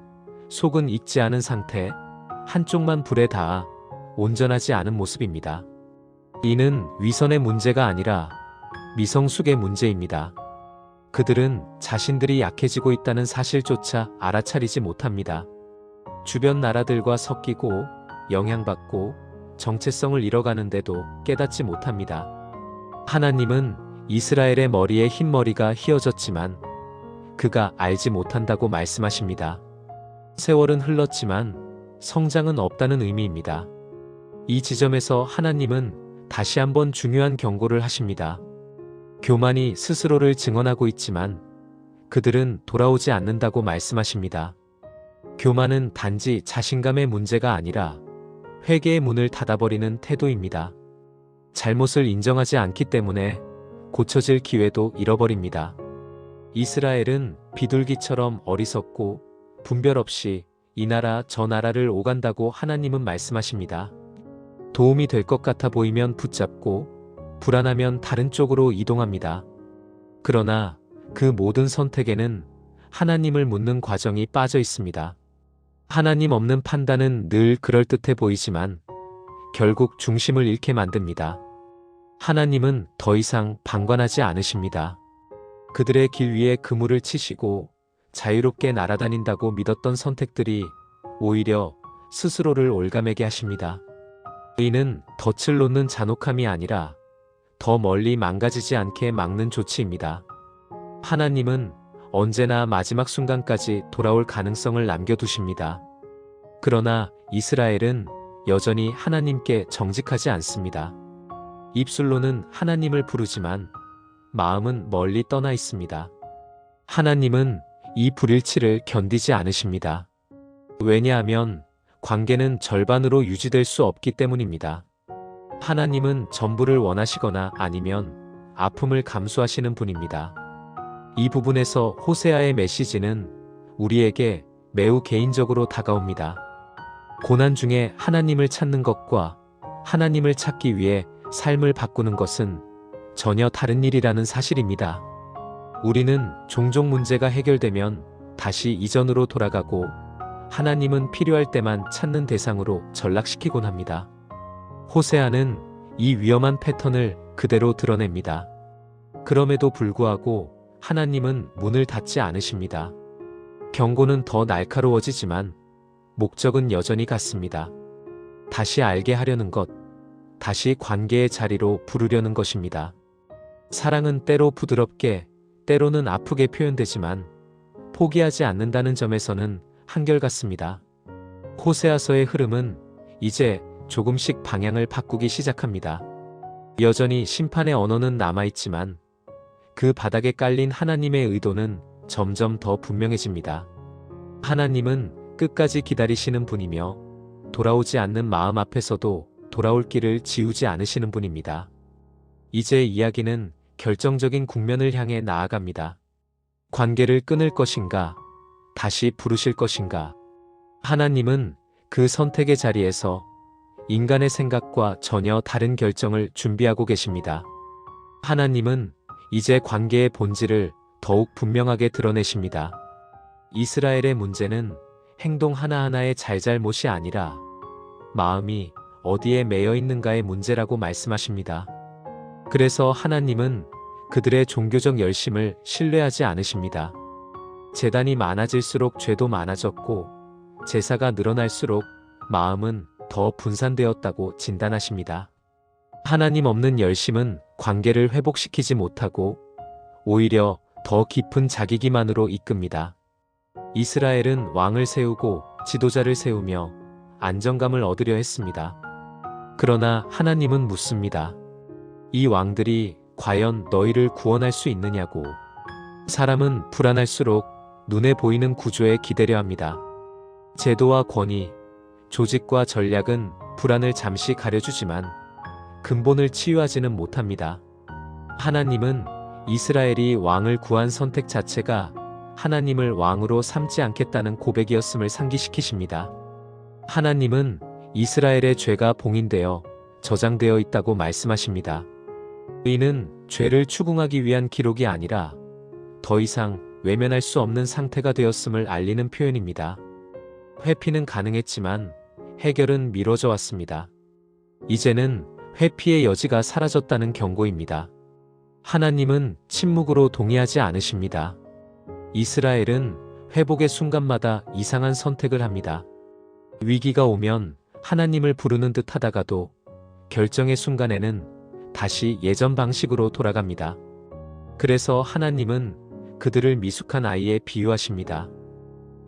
속은 익지 않은 상태, 한쪽만 불에 닿아 온전하지 않은 모습입니다. 이는 위선의 문제가 아니라 미성숙의 문제입니다. 그들은 자신들이 약해지고 있다는 사실조차 알아차리지 못합니다. 주변 나라들과 섞이고 영향받고 정체성을 잃어가는데도 깨닫지 못합니다. 하나님은 이스라엘의 머리에 흰머리가 휘어졌지만 그가 알지 못한다고 말씀하십니다. 세월은 흘렀지만 성장은 없다는 의미입니다. 이 지점에서 하나님은 다시 한번 중요한 경고를 하십니다. 교만이 스스로를 증언하고 있지만 그들은 돌아오지 않는다고 말씀하십니다. 교만은 단지 자신감의 문제가 아니라 회개의 문을 닫아버리는 태도입니다. 잘못을 인정하지 않기 때문에 고쳐질 기회도 잃어버립니다. 이스라엘은 비둘기처럼 어리석고 분별 없이 이 나라 저 나라를 오간다고 하나님은 말씀하십니다. 도움이 될 것 같아 보이면 붙잡고 불안하면 다른 쪽으로 이동합니다. 그러나 그 모든 선택에는 하나님을 묻는 과정이 빠져 있습니다. 하나님 없는 판단은 늘 그럴듯해 보이지만 결국 중심을 잃게 만듭니다. 하나님은 더 이상 방관하지 않으십니다. 그들의 길 위에 그물을 치시고 자유롭게 날아다닌다고 믿었던 선택들이 오히려 스스로를 올가매게 하십니다. 이는 덫을 놓는 잔혹함이 아니라 더 멀리 망가지지 않게 막는 조치입니다. 하나님은 언제나 마지막 순간까지 돌아올 가능성을 남겨두십니다. 그러나 이스라엘은 여전히 하나님께 정직하지 않습니다. 입술로는 하나님을 부르지만 마음은 멀리 떠나 있습니다. 하나님은 이 불일치를 견디지 않으십니다. 왜냐하면 관계는 절반으로 유지될 수 없기 때문입니다. 하나님은 전부를 원하시거나 아니면 아픔을 감수하시는 분입니다. 이 부분에서 호세아의 메시지는 우리에게 매우 개인적으로 다가옵니다. 고난 중에 하나님을 찾는 것과 하나님을 찾기 위해 삶을 바꾸는 것은 전혀 다른 일이라는 사실입니다. 우리는 종종 문제가 해결되면 다시 이전으로 돌아가고 하나님은 필요할 때만 찾는 대상으로 전락시키곤 합니다. 호세아는 이 위험한 패턴을 그대로 드러냅니다. 그럼에도 불구하고 하나님은 문을 닫지 않으십니다. 경고는 더 날카로워지지만 목적은 여전히 같습니다. 다시 알게 하려는 것, 다시 관계의 자리로 부르려는 것입니다. 사랑은 때로 부드럽게, 때로는 아프게 표현되지만 포기하지 않는다는 점에서는 한결같습니다. 호세아서의 흐름은 이제 조금씩 방향을 바꾸기 시작합니다. 여전히 심판의 언어는 남아있지만 그 바닥에 깔린 하나님의 의도는 점점 더 분명해집니다. 하나님은 끝까지 기다리시는 분이며 돌아오지 않는 마음 앞에서도 돌아올 길을 지우지 않으시는 분입니다. 이제 이야기는 결정적인 국면을 향해 나아갑니다. 관계를 끊을 것인가, 다시 부르실 것인가. 하나님은 그 선택의 자리에서 인간의 생각과 전혀 다른 결정을 준비하고 계십니다. 하나님은 이제 관계의 본질을 더욱 분명하게 드러내십니다. 이스라엘의 문제는 행동 하나하나의 잘잘못이 아니라 마음이 어디에 매여 있는가의 문제라고 말씀하십니다. 그래서 하나님은 그들의 종교적 열심을 신뢰하지 않으십니다. 제단이 많아질수록 죄도 많아졌고 제사가 늘어날수록 마음은 더 분산되었다고 진단하십니다. 하나님 없는 열심은 관계를 회복시키지 못하고 오히려 더 깊은 자기기만으로 이끕니다. 이스라엘은 왕을 세우고 지도자를 세우며 안정감을 얻으려 했습니다. 그러나 하나님은 묻습니다. 이 왕들이 과연 너희를 구원할 수 있느냐고. 사람은 불안할수록 눈에 보이는 구조에 기대려 합니다. 제도와 권위, 조직과 전략은 불안을 잠시 가려주지만 근본을 치유하지는 못합니다. 하나님은 이스라엘이 왕을 구한 선택 자체가 하나님을 왕으로 삼지 않겠다는 고백이었음을 상기시키십니다. 하나님은 이스라엘의 죄가 봉인되어 저장되어 있다고 말씀하십니다. 이는 죄를 추궁하기 위한 기록이 아니라 더 이상 외면할 수 없는 상태가 되었음을 알리는 표현입니다. 회피는 가능했지만 해결은 미뤄져 왔습니다. 이제는 회피의 여지가 사라졌다는 경고입니다. 하나님은 침묵으로 동의하지 않으십니다. 이스라엘은 회복의 순간마다 이상한 선택을 합니다. 위기가 오면 하나님을 부르는 듯 하다가도 결정의 순간에는 다시 예전 방식으로 돌아갑니다. 그래서 하나님은 그들을 미숙한 아이에 비유하십니다.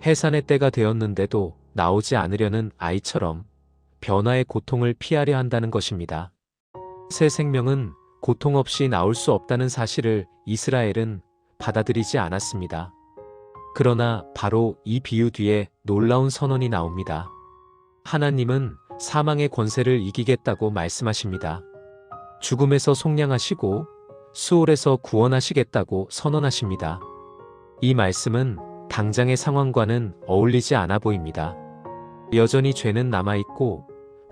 해산의 때가 되었는데도 나오지 않으려는 아이처럼 변화의 고통을 피하려 한다는 것입니다. 새 생명은 고통 없이 나올 수 없다는 사실을 이스라엘은 받아들이지 않았습니다. 그러나 바로 이 비유 뒤에 놀라운 선언이 나옵니다. 하나님은 사망의 권세를 이기겠다고 말씀하십니다. 죽음에서 속량하시고 수월에서 구원하시겠다고 선언하십니다. 이 말씀은 당장의 상황과는 어울리지 않아 보입니다. 여전히 죄는 남아있고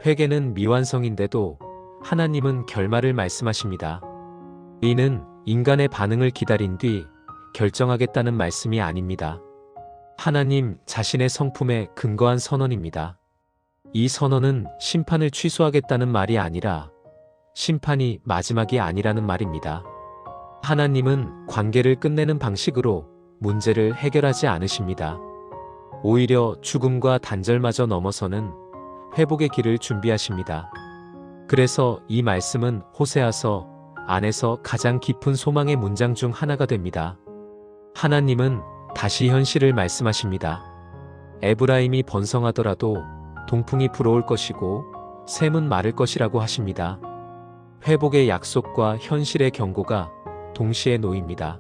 회개는 미완성인데도 하나님은 결말을 말씀하십니다. 이는 인간의 반응을 기다린 뒤 결정하겠다는 말씀이 아닙니다. 하나님 자신의 성품에 근거한 선언입니다. 이 선언은 심판을 취소하겠다는 말이 아니라 심판이 마지막이 아니라는 말입니다. 하나님은 관계를 끝내는 방식으로 문제를 해결하지 않으십니다. 오히려 죽음과 단절마저 넘어서는 회복의 길을 준비하십니다. 그래서 이 말씀은 호세아서 안에서 가장 깊은 소망의 문장 중 하나가 됩니다. 하나님은 다시 현실을 말씀하십니다. 에브라임이 번성하더라도 동풍이 불어올 것이고 샘은 마를 것이라고 하십니다. 회복의 약속과 현실의 경고가 동시에 놓입니다.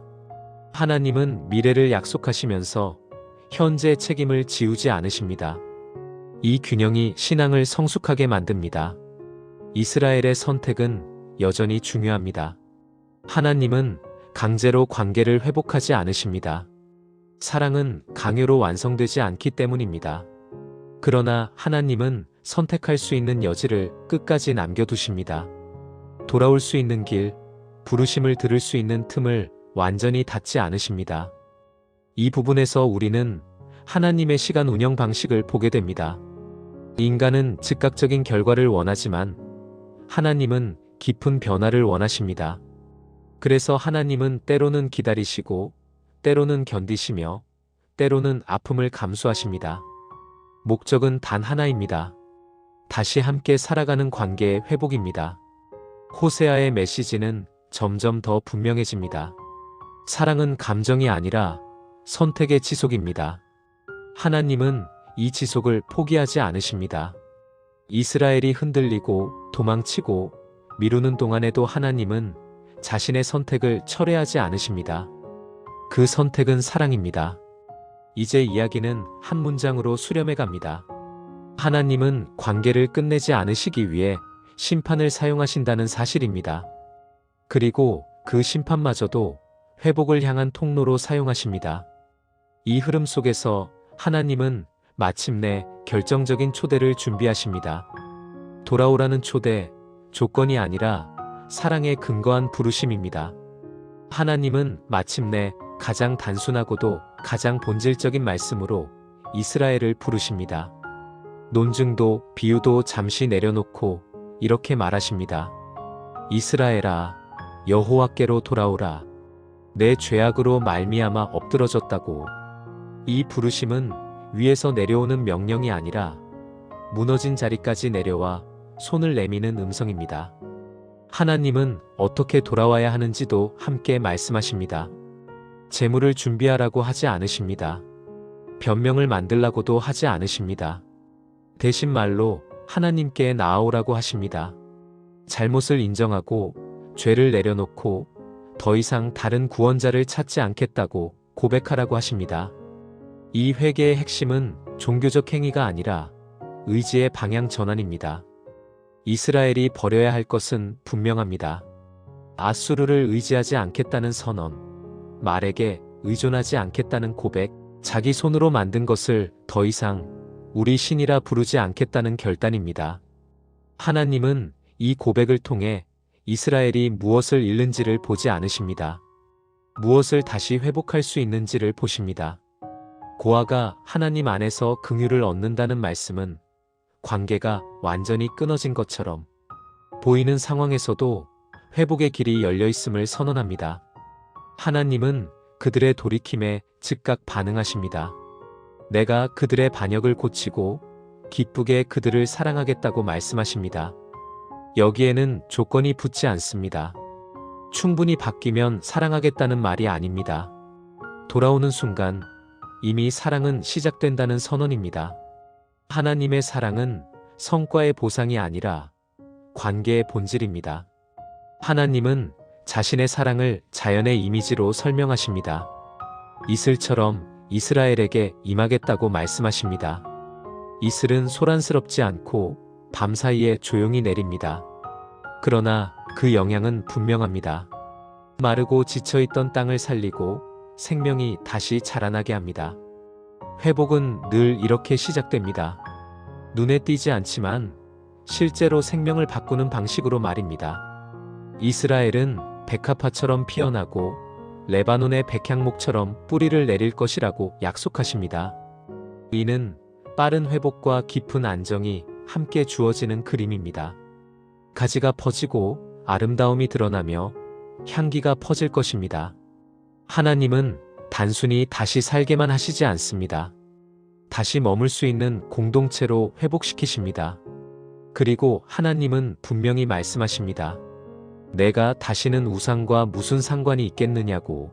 하나님은 미래를 약속하시면서 현재의 책임을 지우지 않으십니다. 이 균형이 신앙을 성숙하게 만듭니다. 이스라엘의 선택은 여전히 중요합니다. 하나님은 강제로 관계를 회복하지 않으십니다. 사랑은 강요로 완성되지 않기 때문입니다. 그러나 하나님은 선택할 수 있는 여지를 끝까지 남겨두십니다. 돌아올 수 있는 길, 부르심을 들을 수 있는 틈을 완전히 닫지 않으십니다. 이 부분에서 우리는 하나님의 시간 운영 방식을 보게 됩니다. 인간은 즉각적인 결과를 원하지만 하나님은 깊은 변화를 원하십니다. 그래서 하나님은 때로는 기다리시고 때로는 견디시며 때로는 아픔을 감수하십니다. 목적은 단 하나입니다. 다시 함께 살아가는 관계의 회복입니다. 호세아의 메시지는 점점 더 분명해집니다. 사랑은 감정이 아니라 선택의 지속입니다. 하나님은 이 지속을 포기하지 않으십니다. 이스라엘이 흔들리고 도망치고 미루는 동안에도 하나님은 자신의 선택을 철회하지 않으십니다. 그 선택은 사랑입니다. 이제 이야기는 한 문장으로 수렴해 갑니다. 하나님은 관계를 끝내지 않으시기 위해 심판을 사용하신다는 사실입니다. 그리고 그 심판마저도 회복을 향한 통로로 사용하십니다. 이 흐름 속에서 하나님은 마침내 결정적인 초대를 준비하십니다. 돌아오라는 초대, 조건이 아니라 사랑에 근거한 부르심입니다. 하나님은 마침내 가장 단순하고도 가장 본질적인 말씀으로 이스라엘을 부르십니다. 논증도 비유도 잠시 내려놓고 이렇게 말하십니다. 이스라엘아, 여호와께로 돌아오라. 내 죄악으로 말미암아 엎드러졌다고. 이 부르심은 위에서 내려오는 명령이 아니라 무너진 자리까지 내려와 손을 내미는 음성입니다. 하나님은 어떻게 돌아와야 하는지도 함께 말씀하십니다. 재물을 준비하라고 하지 않으십니다. 변명을 만들라고도 하지 않으십니다. 대신 말로 하나님께 나아오라고 하십니다. 잘못을 인정하고 죄를 내려놓고 더 이상 다른 구원자를 찾지 않겠다고 고백하라고 하십니다. 이 회개의 핵심은 종교적 행위가 아니라 의지의 방향 전환입니다. 이스라엘이 버려야 할 것은 분명합니다. 아수르를 의지하지 않겠다는 선언, 말에게 의존하지 않겠다는 고백, 자기 손으로 만든 것을 더 이상 우리 신이라 부르지 않겠다는 결단입니다. 하나님은 이 고백을 통해 이스라엘이 무엇을 잃는지를 보지 않으십니다. 무엇을 다시 회복할 수 있는지를 보십니다. 고아가 하나님 안에서 긍휼을 얻는다는 말씀은 관계가 완전히 끊어진 것처럼 보이는 상황에서도 회복의 길이 열려 있음을 선언합니다. 하나님은 그들의 돌이킴에 즉각 반응하십니다. 내가 그들의 반역을 고치고 기쁘게 그들을 사랑하겠다고 말씀하십니다. 여기에는 조건이 붙지 않습니다. 충분히 바뀌면 사랑하겠다는 말이 아닙니다. 돌아오는 순간 이미 사랑은 시작된다는 선언입니다. 하나님의 사랑은 성과의 보상이 아니라 관계의 본질입니다. 하나님은 자신의 사랑을 자연의 이미지로 설명하십니다. 이슬처럼 이스라엘에게 임하겠다고 말씀하십니다. 이슬은 소란스럽지 않고 밤사이에 조용히 내립니다. 그러나 그 영향은 분명합니다. 마르고 지쳐있던 땅을 살리고 생명이 다시 자라나게 합니다. 회복은 늘 이렇게 시작됩니다. 눈에 띄지 않지만 실제로 생명을 바꾸는 방식으로 말입니다. 이스라엘은 백합화처럼 피어나고 레바논의 백향목처럼 뿌리를 내릴 것이라고 약속하십니다. 이는 빠른 회복과 깊은 안정이 함께 주어지는 그림입니다. 가지가 퍼지고 아름다움이 드러나며 향기가 퍼질 것입니다. 하나님은 단순히 다시 살게만 하시지 않습니다. 다시 머물 수 있는 공동체로 회복시키십니다. 그리고 하나님은 분명히 말씀하십니다. 내가 다시는 우상과 무슨 상관이 있겠느냐고.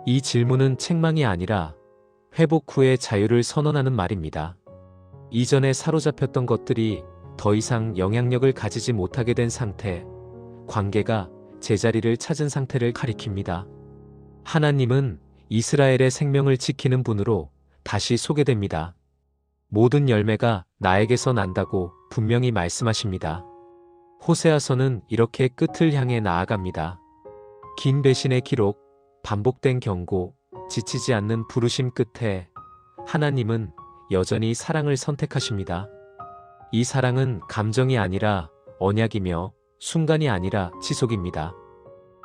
이 질문은 책망이 아니라 회복 후의 자유를 선언하는 말입니다. 이전에 사로잡혔던 것들이 더 이상 영향력을 가지지 못하게 된 상태, 관계가 제자리를 찾은 상태를 가리킵니다. 하나님은 이스라엘의 생명을 지키는 분으로 다시 소개됩니다. 모든 열매가 나에게서 난다고 분명히 말씀하십니다. 호세아서는 이렇게 끝을 향해 나아갑니다. 긴 배신의 기록, 반복된 경고, 지치지 않는 부르심 끝에 하나님은 여전히 사랑을 선택하십니다. 이 사랑은 감정이 아니라 언약이며 순간이 아니라 지속입니다.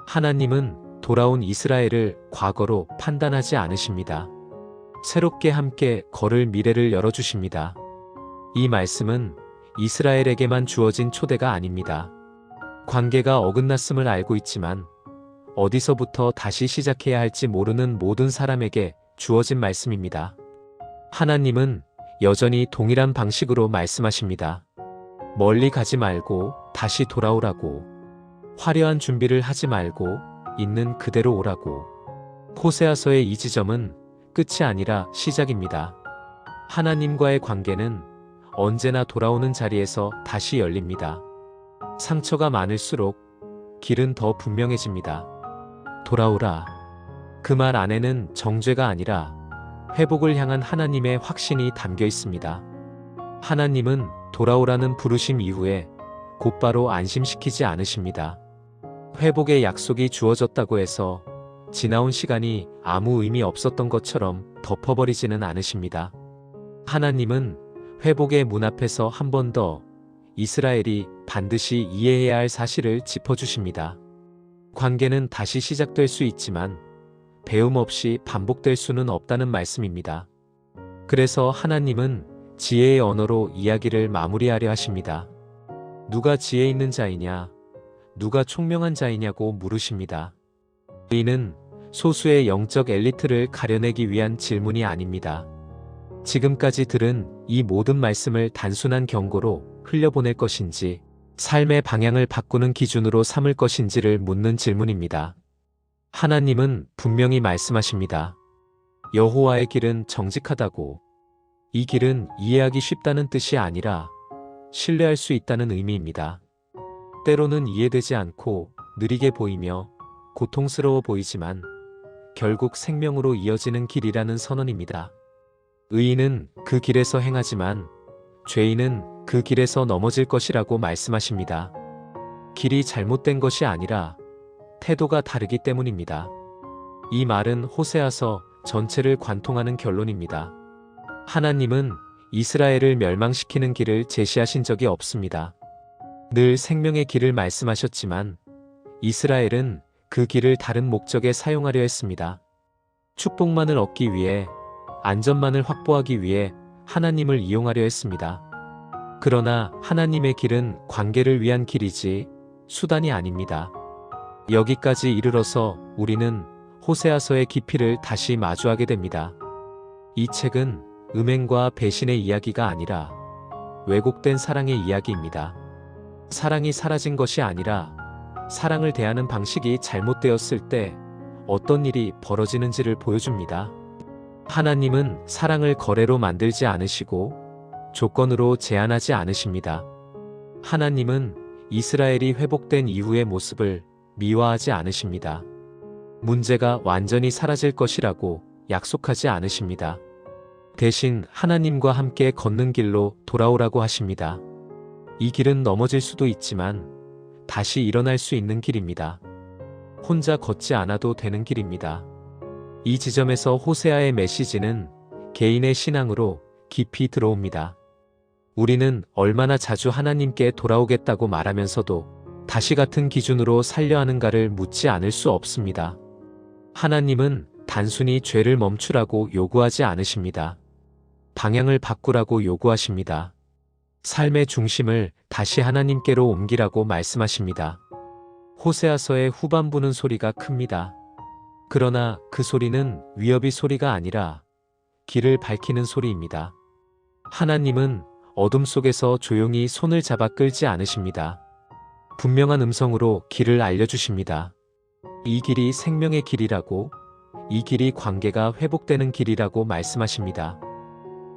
하나님은 돌아온 이스라엘을 과거로 판단하지 않으십니다. 새롭게 함께 걸을 미래를 열어주십니다. 이 말씀은 이스라엘에게만 주어진 초대가 아닙니다. 관계가 어긋났음을 알고 있지만 어디서부터 다시 시작해야 할지 모르는 모든 사람에게 주어진 말씀입니다. 하나님은 여전히 동일한 방식으로 말씀하십니다. 멀리 가지 말고 다시 돌아오라고. 화려한 준비를 하지 말고 있는 그대로 오라고. 호세아서의 이 지점은 끝이 아니라 시작입니다. 하나님과의 관계는 언제나 돌아오는 자리에서 다시 열립니다. 상처가 많을수록 길은 더 분명해집니다. 돌아오라. 그 말 안에는 정죄가 아니라 회복을 향한 하나님의 확신이 담겨 있습니다. 하나님은 돌아오라는 부르심 이후에 곧바로 안심시키지 않으십니다. 회복의 약속이 주어졌다고 해서 지나온 시간이 아무 의미 없었던 것처럼 덮어버리지는 않으십니다. 하나님은 회복의 문 앞에서 한 번 더 이스라엘이 반드시 이해해야 할 사실을 짚어주십니다. 관계는 다시 시작될 수 있지만 배움 없이 반복될 수는 없다는 말씀입니다. 그래서 하나님은 지혜의 언어로 이야기를 마무리하려 하십니다. 누가 지혜 있는 자이냐, 누가 총명한 자이냐고 물으십니다. 이는 소수의 영적 엘리트를 가려내기 위한 질문이 아닙니다. 지금까지 들은 이 모든 말씀을 단순한 경고로 흘려보낼 것인지 삶의 방향을 바꾸는 기준으로 삼을 것인지를 묻는 질문입니다. 하나님은 분명히 말씀하십니다. 여호와의 길은 정직하다고. 이 길은 이해하기 쉽다는 뜻이 아니라 신뢰할 수 있다는 의미입니다. 때로는 이해되지 않고 느리게 보이며 고통스러워 보이지만 결국 생명으로 이어지는 길이라는 선언입니다. 의인은 그 길에서 행하지만 죄인은 그 길에서 넘어질 것이라고 말씀하십니다. 길이 잘못된 것이 아니라 태도가 다르기 때문입니다. 이 말은 호세아서 전체를 관통하는 결론입니다. 하나님은 이스라엘을 멸망시키는 길을 제시하신 적이 없습니다. 늘 생명의 길을 말씀하셨지만 이스라엘은 그 길을 다른 목적에 사용하려 했습니다. 축복만을 얻기 위해, 안전만을 확보하기 위해 하나님을 이용하려 했습니다. 그러나 하나님의 길은 관계를 위한 길이지 수단이 아닙니다. 여기까지 이르러서 우리는 호세아서의 깊이를 다시 마주하게 됩니다. 이 책은 음행과 배신의 이야기가 아니라 왜곡된 사랑의 이야기입니다. 사랑이 사라진 것이 아니라 사랑을 대하는 방식이 잘못되었을 때 어떤 일이 벌어지는지를 보여줍니다. 하나님은 사랑을 거래로 만들지 않으시고 조건으로 제한하지 않으십니다. 하나님은 이스라엘이 회복된 이후의 모습을 미화하지 않으십니다. 문제가 완전히 사라질 것이라고 약속하지 않으십니다. 대신 하나님과 함께 걷는 길로 돌아오라고 하십니다. 이 길은 넘어질 수도 있지만 다시 일어날 수 있는 길입니다. 혼자 걷지 않아도 되는 길입니다. 이 지점에서 호세아의 메시지는 개인의 신앙으로 깊이 들어옵니다. 우리는 얼마나 자주 하나님께 돌아오겠다고 말하면서도 다시 같은 기준으로 살려 하는가를 묻지 않을 수 없습니다. 하나님은 단순히 죄를 멈추라고 요구하지 않으십니다. 방향을 바꾸라고 요구하십니다. 삶의 중심을 다시 하나님께로 옮기라고 말씀하십니다. 호세아서의 후반부는 소리가 큽니다. 그러나 그 소리는 위협의 소리가 아니라 길을 밝히는 소리입니다. 하나님은 어둠 속에서 조용히 손을 잡아 끌지 않으십니다. 분명한 음성으로 길을 알려주십니다. 이 길이 생명의 길이라고, 이 길이 관계가 회복되는 길이라고 말씀하십니다.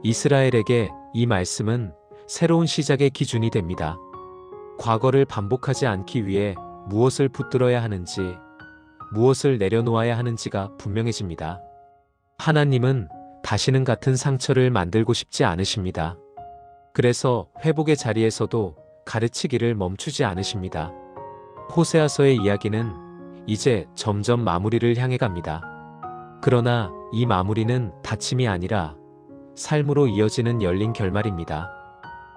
이스라엘에게 이 말씀은 새로운 시작의 기준이 됩니다. 과거를 반복하지 않기 위해 무엇을 붙들어야 하는지, 무엇을 내려놓아야 하는지가 분명해집니다. 하나님은 다시는 같은 상처를 만들고 싶지 않으십니다. 그래서 회복의 자리에서도 가르치기를 멈추지 않으십니다. 호세아서의 이야기는 이제 점점 마무리를 향해 갑니다. 그러나 이 마무리는 닫힘이 아니라 삶으로 이어지는 열린 결말입니다.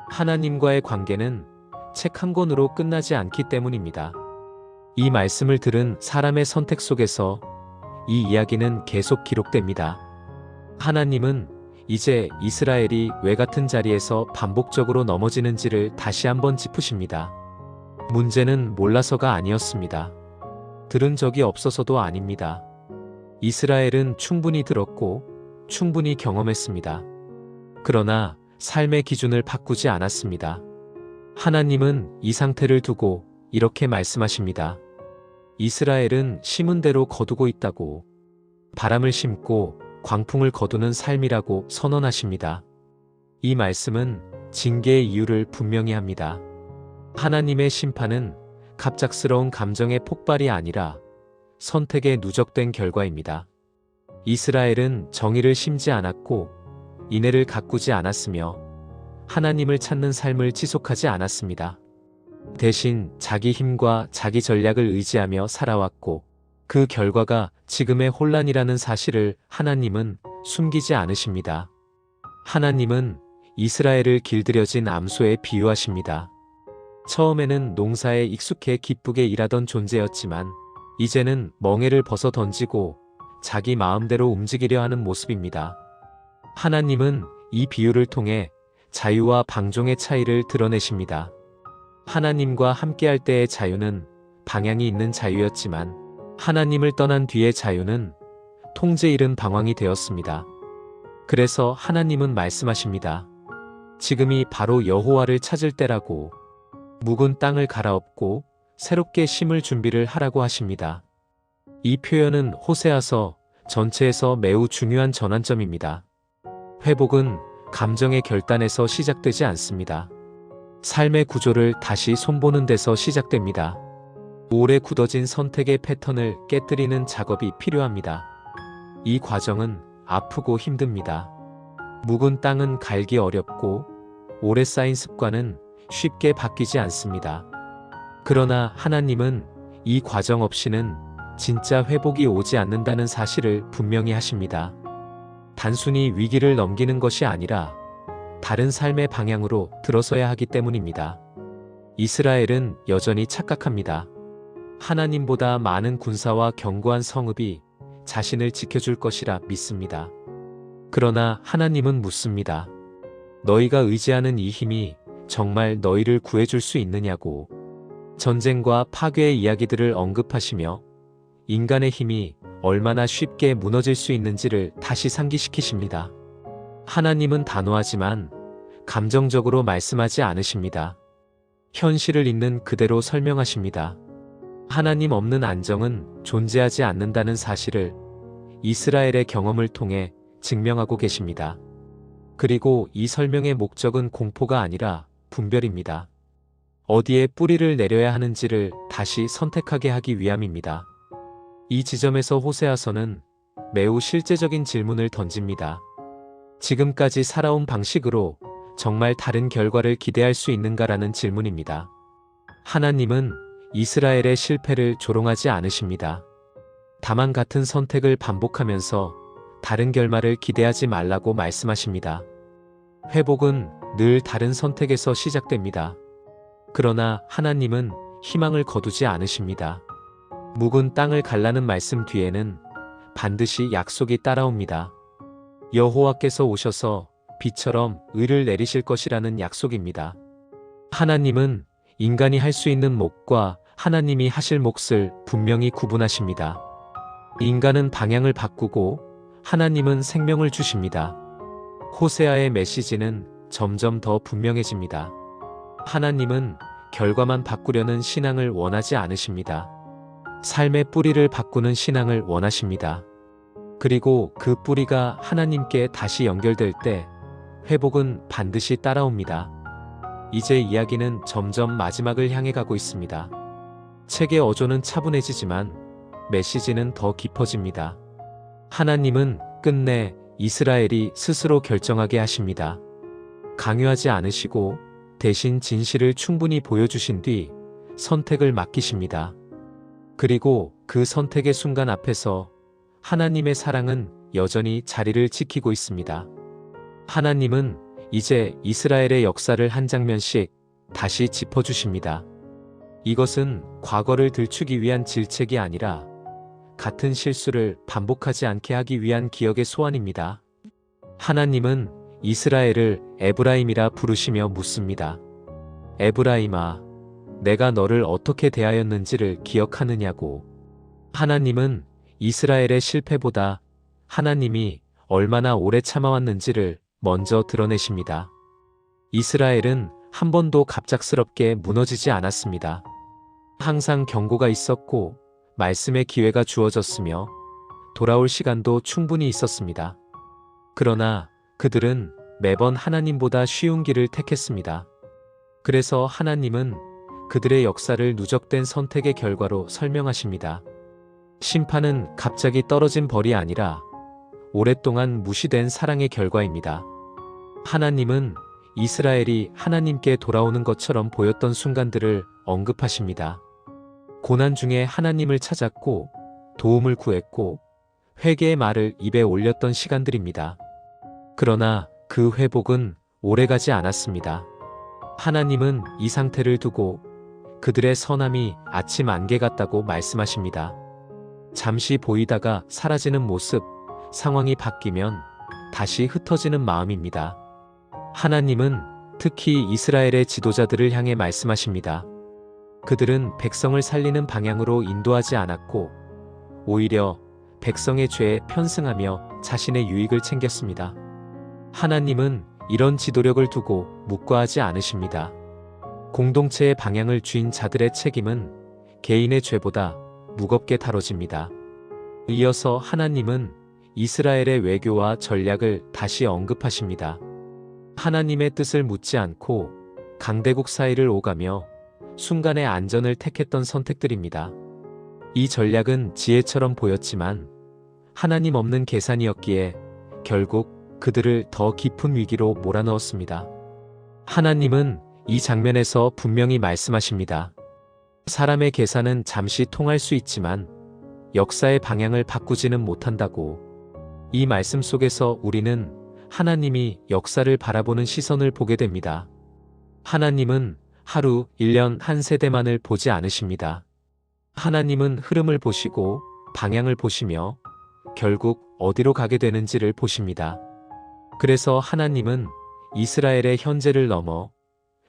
하나님과의 관계는 책 한 권으로 끝나지 않기 때문입니다. 이 말씀을 들은 사람의 선택 속에서 이 이야기는 계속 기록됩니다. 하나님은 이제 이스라엘이 왜 같은 자리에서 반복적으로 넘어지는지를 다시 한번 짚으십니다. 문제는 몰라서가 아니었습니다. 들은 적이 없어서도 아닙니다. 이스라엘은 충분히 들었고 충분히 경험했습니다. 그러나 삶의 기준을 바꾸지 않았습니다. 하나님은 이 상태를 두고 이렇게 말씀하십니다. 이스라엘은 심은 대로 거두고 있다고. 바람을 심고 광풍을 거두는 삶이라고 선언하십니다. 이 말씀은 징계의 이유를 분명히 합니다. 하나님의 심판은 갑작스러운 감정의 폭발이 아니라 선택에 누적된 결과입니다. 이스라엘은 정의를 심지 않았고 인애를 가꾸지 않았으며 하나님을 찾는 삶을 지속하지 않았습니다. 대신 자기 힘과 자기 전략을 의지하며 살아왔고 그 결과가 지금의 혼란이라는 사실을 하나님은 숨기지 않으십니다. 하나님은 이스라엘을 길들여진 암소에 비유하십니다. 처음에는 농사에 익숙해 기쁘게 일하던 존재였지만 이제는 멍에를 벗어 던지고 자기 마음대로 움직이려 하는 모습입니다. 하나님은 이 비유를 통해 자유와 방종의 차이를 드러내십니다. 하나님과 함께할 때의 자유는 방향이 있는 자유였지만 하나님을 떠난 뒤의 자유는 통제 잃은 방황이 되었습니다. 그래서 하나님은 말씀하십니다. 지금이 바로 여호와를 찾을 때라고 묵은 땅을 갈아엎고 새롭게 심을 준비를 하라고 하십니다. 이 표현은 호세아서 전체에서 매우 중요한 전환점입니다. 회복은 감정의 결단에서 시작되지 않습니다. 삶의 구조를 다시 손보는 데서 시작됩니다. 오래 굳어진 선택의 패턴을 깨뜨리는 작업이 필요합니다. 이 과정은 아프고 힘듭니다. 묵은 땅은 갈기 어렵고 오래 쌓인 습관은 쉽게 바뀌지 않습니다. 그러나 하나님은 이 과정 없이는 진짜 회복이 오지 않는다는 사실을 분명히 하십니다. 단순히 위기를 넘기는 것이 아니라 다른 삶의 방향으로 들어서야 하기 때문입니다. 이스라엘은 여전히 착각합니다. 하나님보다 많은 군사와 견고한 성읍이 자신을 지켜줄 것이라 믿습니다. 그러나 하나님은 묻습니다. 너희가 의지하는 이 힘이 정말 너희를 구해줄 수 있느냐고. 전쟁과 파괴의 이야기들을 언급하시며 인간의 힘이 얼마나 쉽게 무너질 수 있는지를 다시 상기시키십니다. 하나님은 단호하지만 감정적으로 말씀하지 않으십니다. 현실을 있는 그대로 설명하십니다. 하나님 없는 안정은 존재하지 않는다는 사실을 이스라엘의 경험을 통해 증명하고 계십니다. 그리고 이 설명의 목적은 공포가 아니라 분별입니다. 어디에 뿌리를 내려야 하는지를 다시 선택하게 하기 위함입니다. 이 지점에서 호세아서는 매우 실제적인 질문을 던집니다. 지금까지 살아온 방식으로 정말 다른 결과를 기대할 수 있는가라는 질문입니다. 하나님은 이스라엘의 실패를 조롱하지 않으십니다. 다만 같은 선택을 반복하면서 다른 결말을 기대하지 말라고 말씀하십니다. 회복은 늘 다른 선택에서 시작됩니다. 그러나 하나님은 희망을 거두지 않으십니다. 묵은 땅을 갈라는 말씀 뒤에는 반드시 약속이 따라옵니다. 여호와께서 오셔서 비처럼 의를 내리실 것이라는 약속입니다. 하나님은 인간이 할 수 있는 몫과 하나님이 하실 몫을 분명히 구분하십니다. 인간은 방향을 바꾸고 하나님은 생명을 주십니다. 호세아의 메시지는 점점 더 분명해집니다. 하나님은 결과만 바꾸려는 신앙을 원하지 않으십니다. 삶의 뿌리를 바꾸는 신앙을 원하십니다. 그리고 그 뿌리가 하나님께 다시 연결될 때 회복은 반드시 따라옵니다. 이제 이야기는 점점 마지막을 향해 가고 있습니다. 책의 어조는 차분해지지만 메시지는 더 깊어집니다. 하나님은 끝내 이스라엘이 스스로 결정하게 하십니다. 강요하지 않으시고 대신 진실을 충분히 보여주신 뒤 선택을 맡기십니다. 그리고 그 선택의 순간 앞에서 하나님의 사랑은 여전히 자리를 지키고 있습니다. 하나님은 이제 이스라엘의 역사를 한 장면씩 다시 짚어주십니다. 이것은 과거를 들추기 위한 질책이 아니라 같은 실수를 반복하지 않게 하기 위한 기억의 소환입니다. 하나님은 이스라엘을 에브라임이라 부르시며 묻습니다. 에브라임아, 내가 너를 어떻게 대하였는지를 기억하느냐고. 하나님은 이스라엘의 실패보다 하나님이 얼마나 오래 참아왔는지를 먼저 드러내십니다. 이스라엘은 한 번도 갑작스럽게 무너지지 않았습니다. 항상 경고가 있었고 말씀의 기회가 주어졌으며 돌아올 시간도 충분히 있었습니다. 그러나 그들은 매번 하나님보다 쉬운 길을 택했습니다. 그래서 하나님은 그들의 역사를 누적된 선택의 결과로 설명하십니다. 심판은 갑자기 떨어진 벌이 아니라 오랫동안 무시된 사랑의 결과입니다. 하나님은 이스라엘이 하나님께 돌아오는 것처럼 보였던 순간들을 언급하십니다. 고난 중에 하나님을 찾았고 도움을 구했고 회개의 말을 입에 올렸던 시간들입니다. 그러나 그 회복은 오래가지 않았습니다. 하나님은 이 상태를 두고 그들의 선함이 아침 안개 같다고 말씀하십니다. 잠시 보이다가 사라지는 모습, 상황이 바뀌면 다시 흩어지는 마음입니다. 하나님은 특히 이스라엘의 지도자들을 향해 말씀하십니다. 그들은 백성을 살리는 방향으로 인도하지 않았고 오히려 백성의 죄에 편승하며 자신의 유익을 챙겼습니다. 하나님은 이런 지도력을 두고 묵과하지 않으십니다. 공동체의 방향을 쥔 자들의 책임은 개인의 죄보다 무겁게 다뤄집니다. 이어서 하나님은 이스라엘의 외교와 전략을 다시 언급하십니다. 하나님의 뜻을 묻지 않고 강대국 사이를 오가며 순간의 안전을 택했던 선택들입니다. 이 전략은 지혜처럼 보였지만 하나님 없는 계산이었기에 결국 그들을 더 깊은 위기로 몰아넣었습니다. 하나님은 이 장면에서 분명히 말씀하십니다. 사람의 계산은 잠시 통할 수 있지만 역사의 방향을 바꾸지는 못한다고. 이 말씀 속에서 우리는 하나님이 역사를 바라보는 시선을 보게 됩니다. 하나님은 하루, 1년, 한 세대만을 보지 않으십니다. 하나님은 흐름을 보시고 방향을 보시며 결국 어디로 가게 되는지를 보십니다. 그래서 하나님은 이스라엘의 현재를 넘어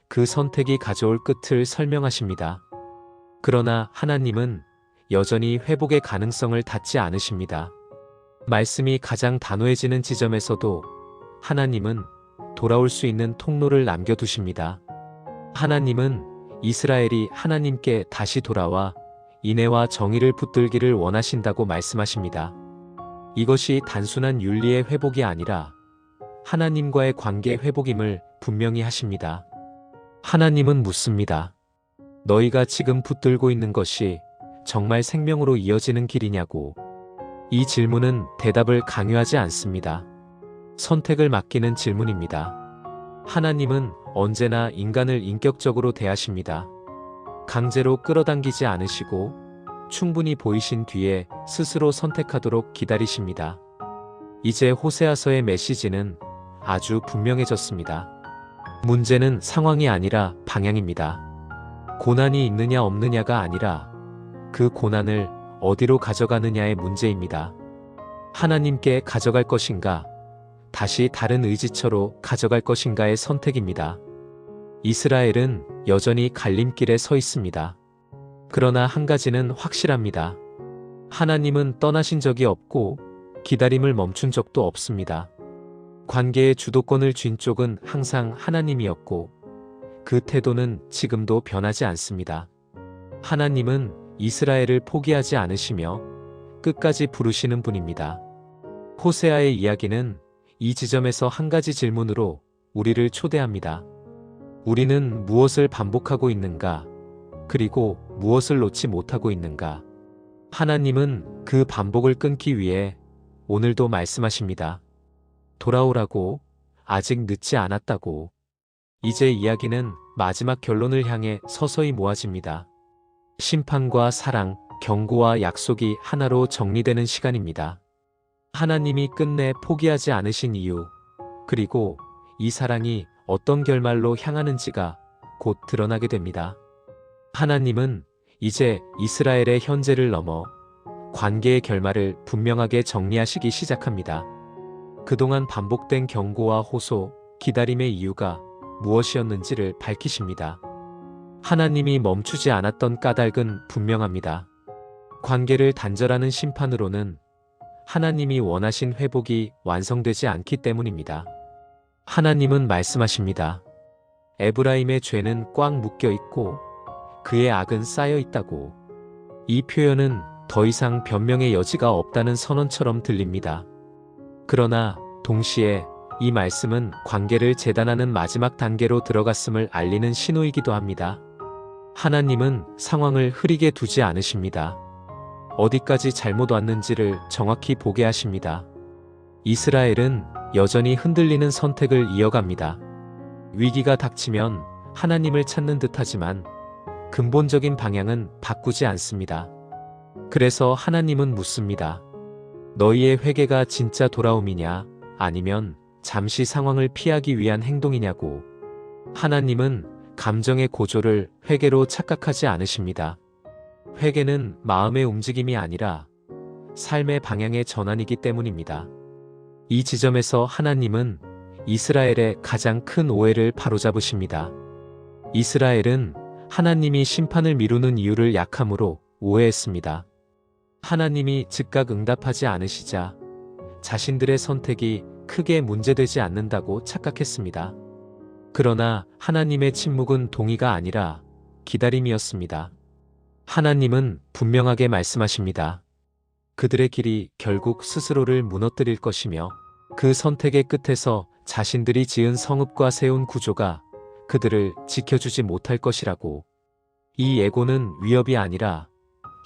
그 선택이 가져올 끝을 설명하십니다. 그러나 하나님은 여전히 회복의 가능성을 닫지 않으십니다. 말씀이 가장 단호해지는 지점에서도 하나님은 돌아올 수 있는 통로를 남겨두십니다. 하나님은 이스라엘이 하나님께 다시 돌아와 인애와 정의를 붙들기를 원하신다고 말씀하십니다. 이것이 단순한 윤리의 회복이 아니라 하나님과의 관계 회복임을 분명히 하십니다. 하나님은 묻습니다. 너희가 지금 붙들고 있는 것이 정말 생명으로 이어지는 길이냐고. 이 질문은 대답을 강요하지 않습니다. 선택을 맡기는 질문입니다. 하나님은 언제나 인간을 인격적으로 대하십니다. 강제로 끌어당기지 않으시고 충분히 보이신 뒤에 스스로 선택하도록 기다리십니다. 이제 호세아서의 메시지는 아주 분명해졌습니다. 문제는 상황이 아니라 방향입니다. 고난이 있느냐 없느냐가 아니라 그 고난을 어디로 가져가느냐의 문제입니다. 하나님께 가져갈 것인가, 다시 다른 의지처로 가져갈 것인가의 선택입니다. 이스라엘은 여전히 갈림길에 서 있습니다. 그러나 한 가지는 확실합니다. 하나님은 떠나신 적이 없고 기다림을 멈춘 적도 없습니다. 관계의 주도권을 쥔 쪽은 항상 하나님이었고 그 태도는 지금도 변하지 않습니다. 하나님은 이스라엘을 포기하지 않으시며 끝까지 부르시는 분입니다. 호세아의 이야기는 이 지점에서 한 가지 질문으로 우리를 초대합니다. 우리는 무엇을 반복하고 있는가? 그리고 무엇을 놓지 못하고 있는가? 하나님은 그 반복을 끊기 위해 오늘도 말씀하십니다. 돌아오라고, 아직 늦지 않았다고. 이제 이야기는 마지막 결론을 향해 서서히 모아집니다. 심판과 사랑, 경고와 약속이 하나로 정리되는 시간입니다. 하나님이 끝내 포기하지 않으신 이유, 그리고 이 사랑이 어떤 결말로 향하는지가 곧 드러나게 됩니다. 하나님은 이제 이스라엘의 현재를 넘어 관계의 결말을 분명하게 정리하시기 시작합니다. 그동안 반복된 경고와 호소, 기다림의 이유가 무엇이었는지를 밝히십니다. 하나님이 멈추지 않았던 까닭은 분명합니다. 관계를 단절하는 심판으로는 하나님이 원하신 회복이 완성되지 않기 때문입니다. 하나님은 말씀하십니다. 에브라임의 죄는 꽉 묶여 있고 그의 악은 쌓여 있다고. 이 표현은 더 이상 변명의 여지가 없다는 선언처럼 들립니다. 그러나 동시에 이 말씀은 관계를 재단하는 마지막 단계로 들어갔음을 알리는 신호이기도 합니다. 하나님은 상황을 흐리게 두지 않으십니다. 어디까지 잘못 왔는지를 정확히 보게 하십니다. 이스라엘은 여전히 흔들리는 선택을 이어갑니다. 위기가 닥치면 하나님을 찾는 듯하지만 근본적인 방향은 바꾸지 않습니다. 그래서 하나님은 묻습니다. 너희의 회개가 진짜 돌아옴이냐, 아니면 잠시 상황을 피하기 위한 행동이냐고. 하나님은 감정의 고조를 회개로 착각하지 않으십니다. 회개는 마음의 움직임이 아니라 삶의 방향의 전환이기 때문입니다. 이 지점에서 하나님은 이스라엘의 가장 큰 오해를 바로잡으십니다. 이스라엘은 하나님이 심판을 미루는 이유를 약함으로 오해했습니다. 하나님이 즉각 응답하지 않으시자 자신들의 선택이 크게 문제되지 않는다고 착각했습니다. 그러나 하나님의 침묵은 동의가 아니라 기다림이었습니다. 하나님은 분명하게 말씀하십니다. 그들의 길이 결국 스스로를 무너뜨릴 것이며 그 선택의 끝에서 자신들이 지은 성읍과 세운 구조가 그들을 지켜주지 못할 것이라고. 이 예고는 위협이 아니라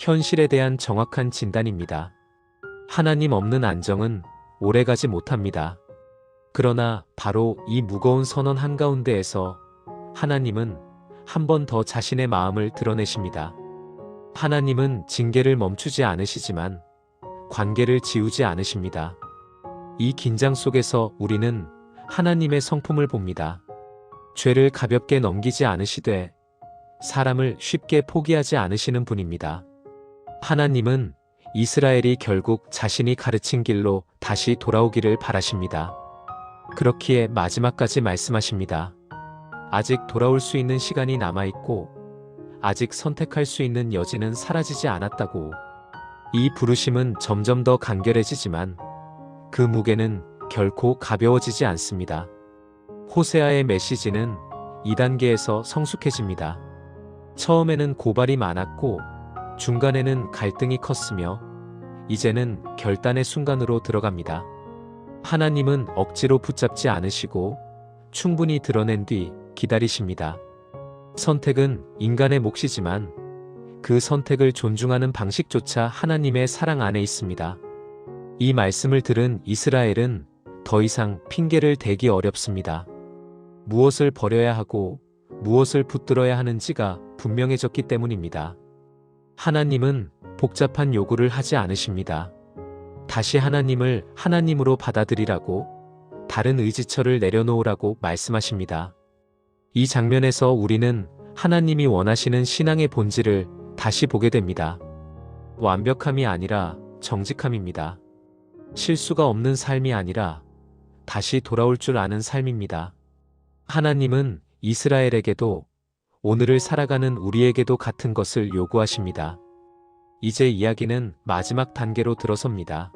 현실에 대한 정확한 진단입니다. 하나님 없는 안정은 오래가지 못합니다. 그러나 바로 이 무거운 선언 한가운데에서 하나님은 한 번 더 자신의 마음을 드러내십니다. 하나님은 징계를 멈추지 않으시지만 관계를 지우지 않으십니다. 이 긴장 속에서 우리는 하나님의 성품을 봅니다. 죄를 가볍게 넘기지 않으시되 사람을 쉽게 포기하지 않으시는 분입니다. 하나님은 이스라엘이 결국 자신이 가르친 길로 다시 돌아오기를 바라십니다. 그렇기에 마지막까지 말씀하십니다. 아직 돌아올 수 있는 시간이 남아있고 아직 선택할 수 있는 여지는 사라지지 않았다고. 이 부르심은 점점 더 간결해지지만 그 무게는 결코 가벼워지지 않습니다. 호세아의 메시지는 2단계에서 성숙해집니다. 처음에는 고발이 많았고 중간에는 갈등이 컸으며 이제는 결단의 순간으로 들어갑니다. 하나님은 억지로 붙잡지 않으시고 충분히 드러낸 뒤 기다리십니다. 선택은 인간의 몫이지만 그 선택을 존중하는 방식조차 하나님의 사랑 안에 있습니다. 이 말씀을 들은 이스라엘은 더 이상 핑계를 대기 어렵습니다. 무엇을 버려야 하고 무엇을 붙들어야 하는지가 분명해졌기 때문입니다. 하나님은 복잡한 요구를 하지 않으십니다. 다시 하나님을 하나님으로 받아들이라고, 다른 의지처를 내려놓으라고 말씀하십니다. 이 장면에서 우리는 하나님이 원하시는 신앙의 본질을 다시 보게 됩니다. 완벽함이 아니라 정직함입니다. 실수가 없는 삶이 아니라 다시 돌아올 줄 아는 삶입니다. 하나님은 이스라엘에게도 오늘을 살아가는 우리에게도 같은 것을 요구하십니다. 이제 이야기는 마지막 단계로 들어섭니다.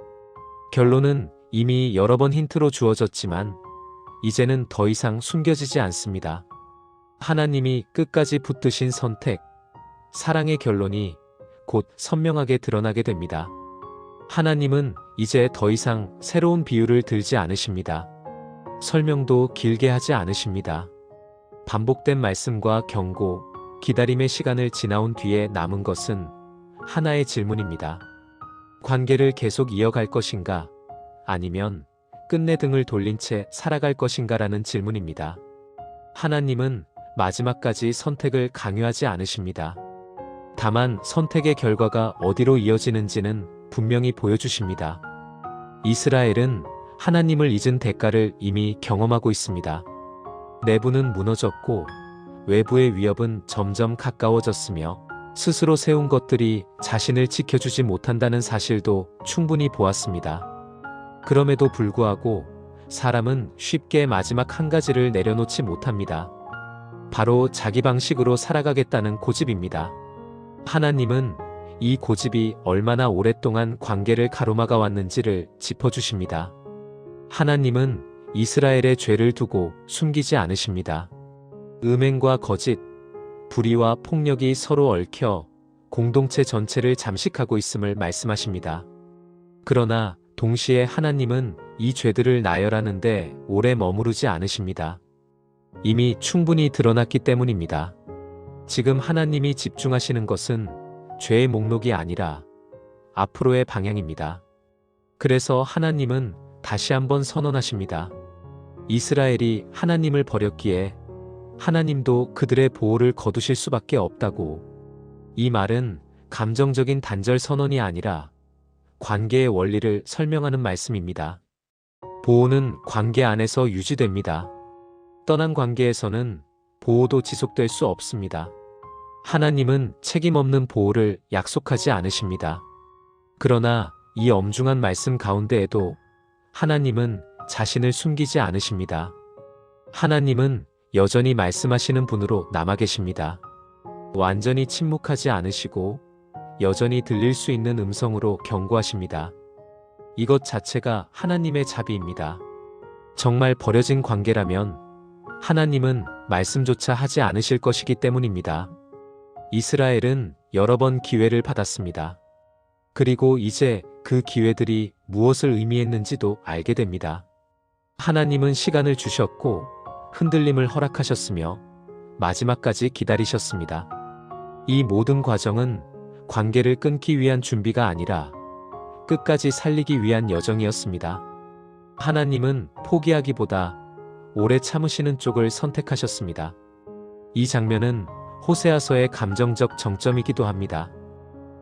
결론은 이미 여러 번 힌트로 주어졌지만 이제는 더 이상 숨겨지지 않습니다. 하나님이 끝까지 붙드신 선택, 사랑의 결론이 곧 선명하게 드러나게 됩니다. 하나님은 이제 더 이상 새로운 비유를 들지 않으십니다. 설명도 길게 하지 않으십니다. 반복된 말씀과 경고, 기다림의 시간을 지나온 뒤에 남은 것은 하나의 질문입니다. 관계를 계속 이어갈 것인가? 아니면 끝내 등을 돌린 채 살아갈 것인가라는 질문입니다. 하나님은 마지막까지 선택을 강요하지 않으십니다. 다만 선택의 결과가 어디로 이어지는지는 분명히 보여주십니다. 이스라엘은 하나님을 잊은 대가를 이미 경험하고 있습니다. 내부는 무너졌고 외부의 위협은 점점 가까워졌으며 스스로 세운 것들이 자신을 지켜주지 못한다는 사실도 충분히 보았습니다. 그럼에도 불구하고 사람은 쉽게 마지막 한 가지를 내려놓지 못합니다. 바로 자기 방식으로 살아가겠다는 고집입니다. 하나님은 이 고집이 얼마나 오랫동안 관계를 가로막아 왔는지를 짚어주십니다. 하나님은 이스라엘의 죄를 두고 숨기지 않으십니다. 음행과 거짓, 불의와 폭력이 서로 얽혀 공동체 전체를 잠식하고 있음을 말씀하십니다. 그러나 동시에 하나님은 이 죄들을 나열하는데 오래 머무르지 않으십니다. 이미 충분히 드러났기 때문입니다. 지금 하나님이 집중하시는 것은 죄의 목록이 아니라 앞으로의 방향입니다. 그래서 하나님은 다시 한번 선언하십니다. 이스라엘이 하나님을 버렸기에 하나님도 그들의 보호를 거두실 수밖에 없다고. 이 말은 감정적인 단절 선언이 아니라 관계의 원리를 설명하는 말씀입니다. 보호는 관계 안에서 유지됩니다. 떠난 관계에서는 보호도 지속될 수 없습니다. 하나님은 책임 없는 보호를 약속하지 않으십니다. 그러나 이 엄중한 말씀 가운데에도 하나님은 자신을 숨기지 않으십니다. 하나님은 여전히 말씀하시는 분으로 남아 계십니다. 완전히 침묵하지 않으시고 여전히 들릴 수 있는 음성으로 경고하십니다. 이것 자체가 하나님의 자비입니다. 정말 버려진 관계라면 하나님은 말씀조차 하지 않으실 것이기 때문입니다. 이스라엘은 여러 번 기회를 받았습니다. 그리고 이제 그 기회들이 무엇을 의미했는지도 알게 됩니다. 하나님은 시간을 주셨고 흔들림을 허락하셨으며 마지막까지 기다리셨습니다. 이 모든 과정은 관계를 끊기 위한 준비가 아니라 끝까지 살리기 위한 여정이었습니다. 하나님은 포기하기보다 오래 참으시는 쪽을 선택하셨습니다. 이 장면은 호세아서의 감정적 정점이기도 합니다.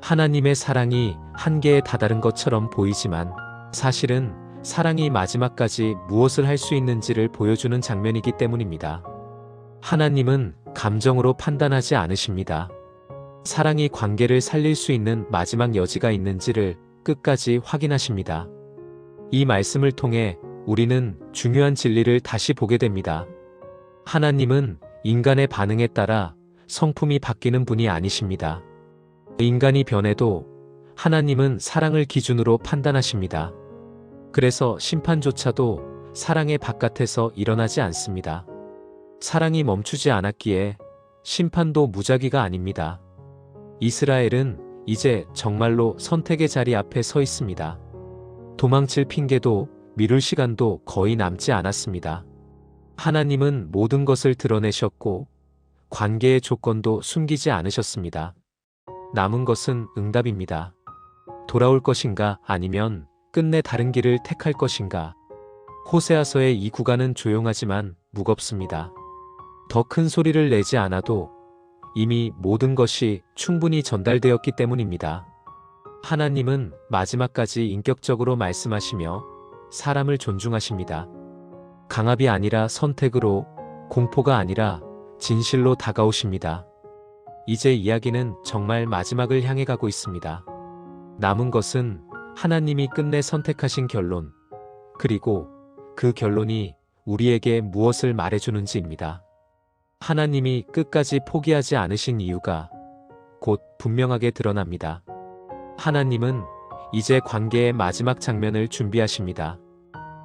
하나님의 사랑이 한계에 다다른 것처럼 보이지만 사실은 사랑이 마지막까지 무엇을 할 수 있는지를 보여주는 장면이기 때문입니다. 하나님은 감정으로 판단하지 않으십니다. 사랑이 관계를 살릴 수 있는 마지막 여지가 있는지를 끝까지 확인하십니다. 이 말씀을 통해 우리는 중요한 진리를 다시 보게 됩니다. 하나님은 인간의 반응에 따라 성품이 바뀌는 분이 아니십니다. 인간이 변해도 하나님은 사랑을 기준으로 판단하십니다. 그래서 심판조차도 사랑의 바깥에서 일어나지 않습니다. 사랑이 멈추지 않았기에 심판도 무작위가 아닙니다. 이스라엘은 이제 정말로 선택의 자리 앞에 서 있습니다. 도망칠 핑계도 미룰 시간도 거의 남지 않았습니다. 하나님은 모든 것을 드러내셨고 관계의 조건도 숨기지 않으셨습니다. 남은 것은 응답입니다. 돌아올 것인가 아니면 끝내 다른 길을 택할 것인가. 호세아서의 이 구간은 조용하지만 무겁습니다. 더 큰 소리를 내지 않아도 이미 모든 것이 충분히 전달되었기 때문입니다. 하나님은 마지막까지 인격적으로 말씀하시며 사람을 존중하십니다. 강압이 아니라 선택으로, 공포가 아니라 진실로 다가오십니다. 이제 이야기는 정말 마지막을 향해 가고 있습니다. 남은 것은 하나님이 끝내 선택하신 결론, 그리고 그 결론이 우리에게 무엇을 말해주는지입니다. 하나님이 끝까지 포기하지 않으신 이유가 곧 분명하게 드러납니다. 하나님은 이제 관계의 마지막 장면을 준비하십니다.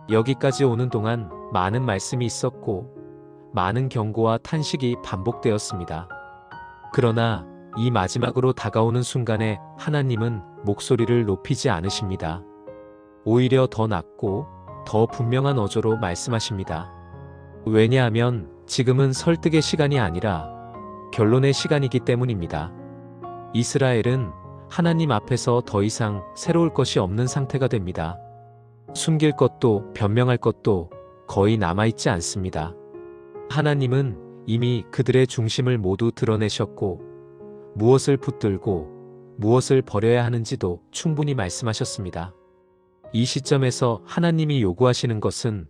여기까지 오는 동안 많은 말씀이 있었고 많은 경고와 탄식이 반복되었습니다. 그러나 이 마지막으로 다가오는 순간에 하나님은 목소리를 높이지 않으십니다. 오히려 더 낮고 더 분명한 어조로 말씀하십니다. 왜냐하면 지금은 설득의 시간이 아니라 결론의 시간이기 때문입니다. 이스라엘은 하나님 앞에서 더 이상 새로울 것이 없는 상태가 됩니다. 숨길 것도 변명할 것도 거의 남아있지 않습니다. 하나님은 이미 그들의 중심을 모두 드러내셨고 무엇을 붙들고 무엇을 버려야 하는지도 충분히 말씀하셨습니다. 이 시점에서 하나님이 요구하시는 것은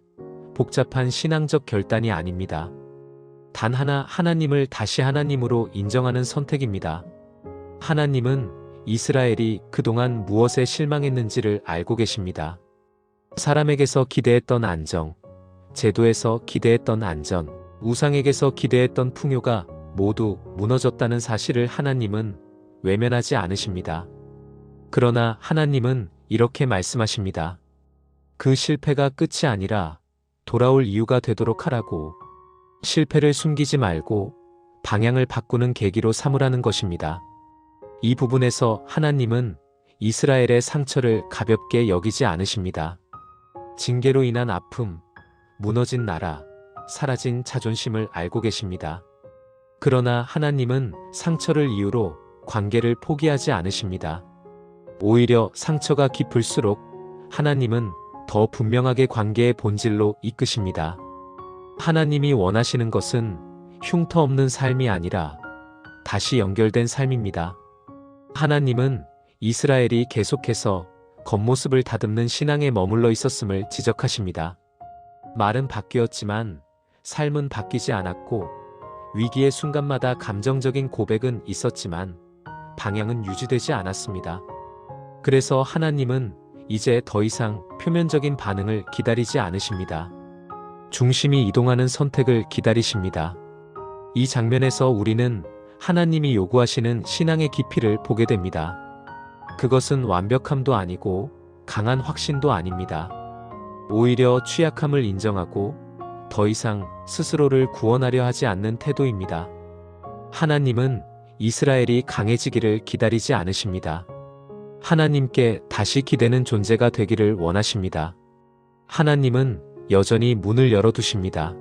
복잡한 신앙적 결단이 아닙니다. 단 하나 하나님을 다시 하나님으로 인정하는 선택입니다. 하나님은 이스라엘이 그동안 무엇에 실망했는지를 알고 계십니다. 사람에게서 기대했던 안정, 제도에서 기대했던 안전, 우상에게서 기대했던 풍요가 모두 무너졌다는 사실을 하나님은 외면하지 않으십니다. 그러나 하나님은 이렇게 말씀하십니다. 그 실패가 끝이 아니라 돌아올 이유가 되도록 하라고. 실패를 숨기지 말고 방향을 바꾸는 계기로 삼으라는 것입니다. 이 부분에서 하나님은 이스라엘의 상처를 가볍게 여기지 않으십니다. 징계로 인한 아픔, 무너진 나라, 사라진 자존심을 알고 계십니다. 그러나 하나님은 상처를 이유로 관계를 포기하지 않으십니다. 오히려 상처가 깊을수록 하나님은 더 분명하게 관계의 본질로 이끄십니다. 하나님이 원하시는 것은 흉터 없는 삶이 아니라 다시 연결된 삶입니다. 하나님은 이스라엘이 계속해서 겉모습을 다듬는 신앙에 머물러 있었음을 지적하십니다. 말은 바뀌었지만 삶은 바뀌지 않았고, 위기의 순간마다 감정적인 고백은 있었지만 방향은 유지되지 않았습니다. 그래서 하나님은 이제 더 이상 표면적인 반응을 기다리지 않으십니다. 중심이 이동하는 선택을 기다리십니다. 이 장면에서 우리는 하나님이 요구하시는 신앙의 깊이를 보게 됩니다. 그것은 완벽함도 아니고 강한 확신도 아닙니다. 오히려 취약함을 인정하고 더 이상 스스로를 구원하려 하지 않는 태도입니다. 하나님은 이스라엘이 강해지기를 기다리지 않으십니다. 하나님께 다시 기대는 존재가 되기를 원하십니다. 하나님은 여전히 문을 열어두십니다.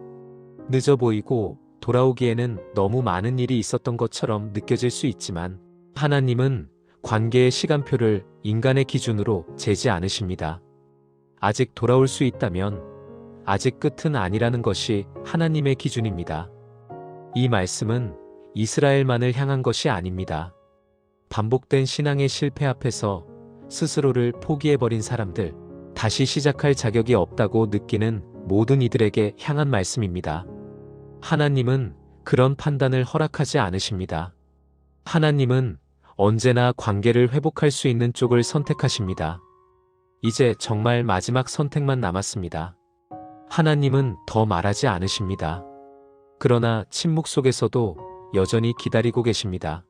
늦어 보이고 돌아오기에는 너무 많은 일이 있었던 것처럼 느껴질 수 있지만, 하나님은 관계의 시간표를 인간의 기준으로 재지 않으십니다. 아직 돌아올 수 있다면 아직 끝은 아니라는 것이 하나님의 기준입니다. 이 말씀은 이스라엘만을 향한 것이 아닙니다. 반복된 신앙의 실패 앞에서 스스로를 포기해버린 사람들, 다시 시작할 자격이 없다고 느끼는 모든 이들에게 향한 말씀입니다. 하나님은 그런 판단을 허락하지 않으십니다. 하나님은 언제나 관계를 회복할 수 있는 쪽을 선택하십니다. 이제 정말 마지막 선택만 남았습니다. 하나님은 더 말하지 않으십니다. 그러나 침묵 속에서도 여전히 기다리고 계십니다.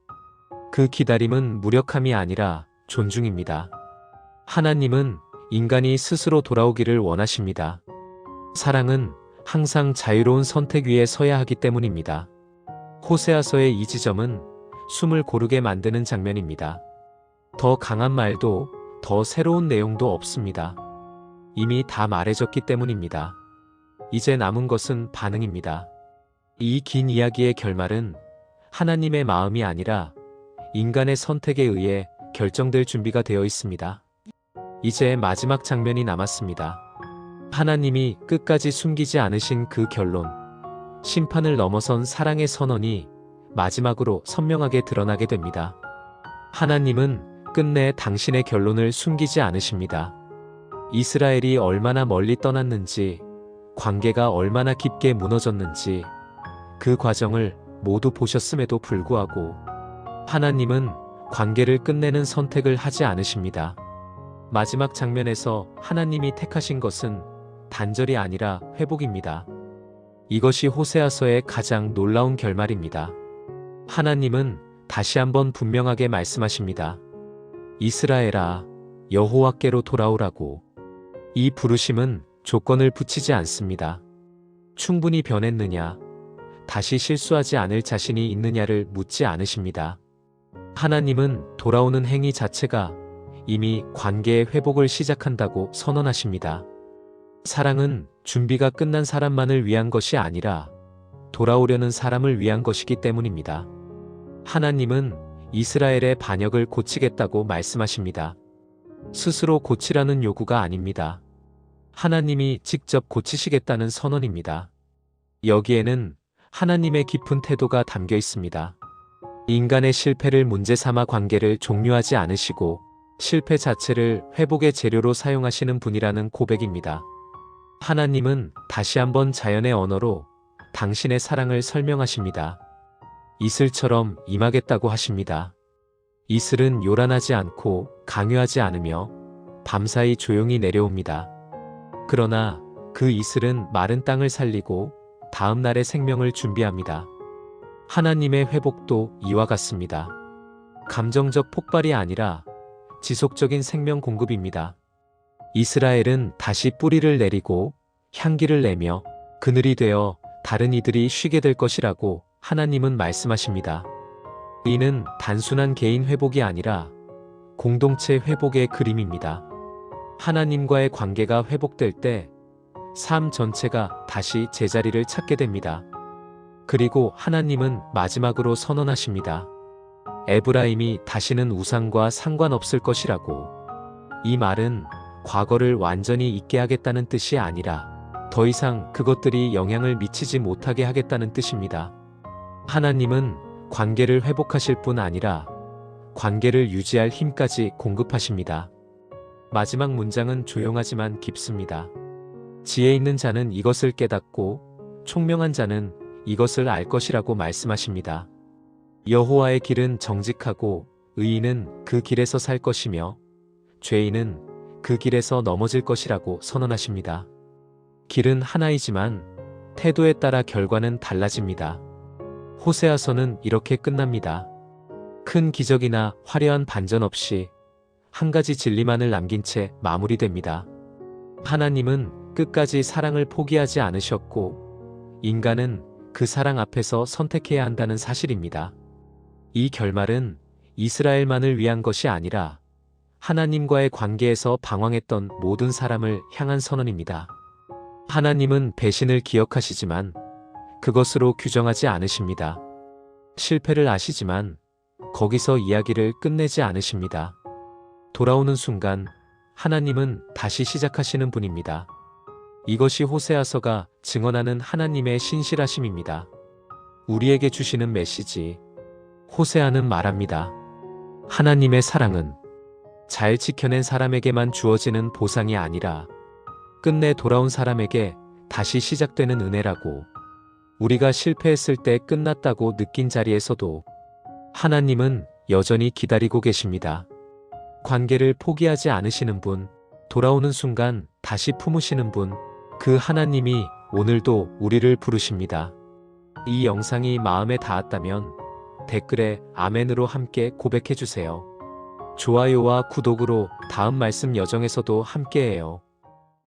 그 기다림은 무력함이 아니라 존중입니다. 하나님은 인간이 스스로 돌아오기를 원하십니다. 사랑은 항상 자유로운 선택 위에 서야 하기 때문입니다. 호세아서의 이 지점은 숨을 고르게 만드는 장면입니다. 더 강한 말도 더 새로운 내용도 없습니다. 이미 다 말해졌기 때문입니다. 이제 남은 것은 반응입니다. 이 긴 이야기의 결말은 하나님의 마음이 아니라 인간의 선택에 의해 결정될 준비가 되어 있습니다. 이제 마지막 장면이 남았습니다. 하나님이 끝까지 숨기지 않으신 그 결론, 심판을 넘어선 사랑의 선언이 마지막으로 선명하게 드러나게 됩니다. 하나님은 끝내 당신의 결론을 숨기지 않으십니다. 이스라엘이 얼마나 멀리 떠났는지, 관계가 얼마나 깊게 무너졌는지 그 과정을 모두 보셨음에도 불구하고 하나님은 관계를 끝내는 선택을 하지 않으십니다. 마지막 장면에서 하나님이 택하신 것은 단절이 아니라 회복입니다. 이것이 호세아서의 가장 놀라운 결말입니다. 하나님은 다시 한번 분명하게 말씀하십니다. 이스라엘아, 여호와께로 돌아오라고. 이 부르심은 조건을 붙이지 않습니다. 충분히 변했느냐, 다시 실수하지 않을 자신이 있느냐를 묻지 않으십니다. 하나님은 돌아오는 행위 자체가 이미 관계의 회복을 시작한다고 선언하십니다. 사랑은 준비가 끝난 사람만을 위한 것이 아니라 돌아오려는 사람을 위한 것이기 때문입니다. 하나님은 이스라엘의 반역을 고치겠다고 말씀하십니다. 스스로 고치라는 요구가 아닙니다. 하나님이 직접 고치시겠다는 선언입니다. 여기에는 하나님의 깊은 태도가 담겨 있습니다. 인간의 실패를 문제 삼아 관계를 종료하지 않으시고 실패 자체를 회복의 재료로 사용하시는 분이라는 고백입니다. 하나님은 다시 한번 자연의 언어로 당신의 사랑을 설명하십니다. 이슬처럼 임하겠다고 하십니다. 이슬은 요란하지 않고 강요하지 않으며 밤사이 조용히 내려옵니다. 그러나 그 이슬은 마른 땅을 살리고 다음 날의 생명을 준비합니다. 하나님의 회복도 이와 같습니다. 감정적 폭발이 아니라 지속적인 생명 공급입니다. 이스라엘은 다시 뿌리를 내리고 향기를 내며 그늘이 되어 다른 이들이 쉬게 될 것이라고 하나님은 말씀하십니다. 이는 단순한 개인 회복이 아니라 공동체 회복의 그림입니다. 하나님과의 관계가 회복될 때 삶 전체가 다시 제자리를 찾게 됩니다. 그리고 하나님은 마지막으로 선언하십니다. 에브라임이 다시는 우상과 상관없을 것이라고. 이 말은 과거를 완전히 잊게 하겠다는 뜻이 아니라 더 이상 그것들이 영향을 미치지 못하게 하겠다는 뜻입니다. 하나님은 관계를 회복하실 뿐 아니라 관계를 유지할 힘까지 공급하십니다. 마지막 문장은 조용하지만 깊습니다. 지혜 있는 자는 이것을 깨닫고 총명한 자는 이것을 알 것이라고 말씀하십니다. 여호와의 길은 정직하고 의인은 그 길에서 살 것이며 죄인은 그 길에서 넘어질 것이라고 선언하십니다. 길은 하나이지만 태도에 따라 결과는 달라집니다. 호세아서는 이렇게 끝납니다. 큰 기적이나 화려한 반전 없이 한 가지 진리만을 남긴 채 마무리됩니다. 하나님은 끝까지 사랑을 포기하지 않으셨고 인간은 그 사랑 앞에서 선택해야 한다는 사실입니다. 이 결말은 이스라엘만을 위한 것이 아니라 하나님과의 관계에서 방황했던 모든 사람을 향한 선언입니다. 하나님은 배신을 기억하시지만 그것으로 규정하지 않으십니다. 실패를 아시지만 거기서 이야기를 끝내지 않으십니다. 돌아오는 순간 하나님은 다시 시작하시는 분입니다. 이것이 호세아서가 증언하는 하나님의 신실하심입니다. 우리에게 주시는 메시지. 호세아는 말합니다. 하나님의 사랑은 잘 지켜낸 사람에게만 주어지는 보상이 아니라 끝내 돌아온 사람에게 다시 시작되는 은혜라고. 우리가 실패했을 때 끝났다고 느낀 자리에서도 하나님은 여전히 기다리고 계십니다. 관계를 포기하지 않으시는 분, 돌아오는 순간 다시 품으시는 분, 그 하나님이 오늘도 우리를 부르십니다. 이 영상이 마음에 닿았다면 댓글에 아멘으로 함께 고백해주세요. 좋아요와 구독으로 다음 말씀 여정에서도 함께해요.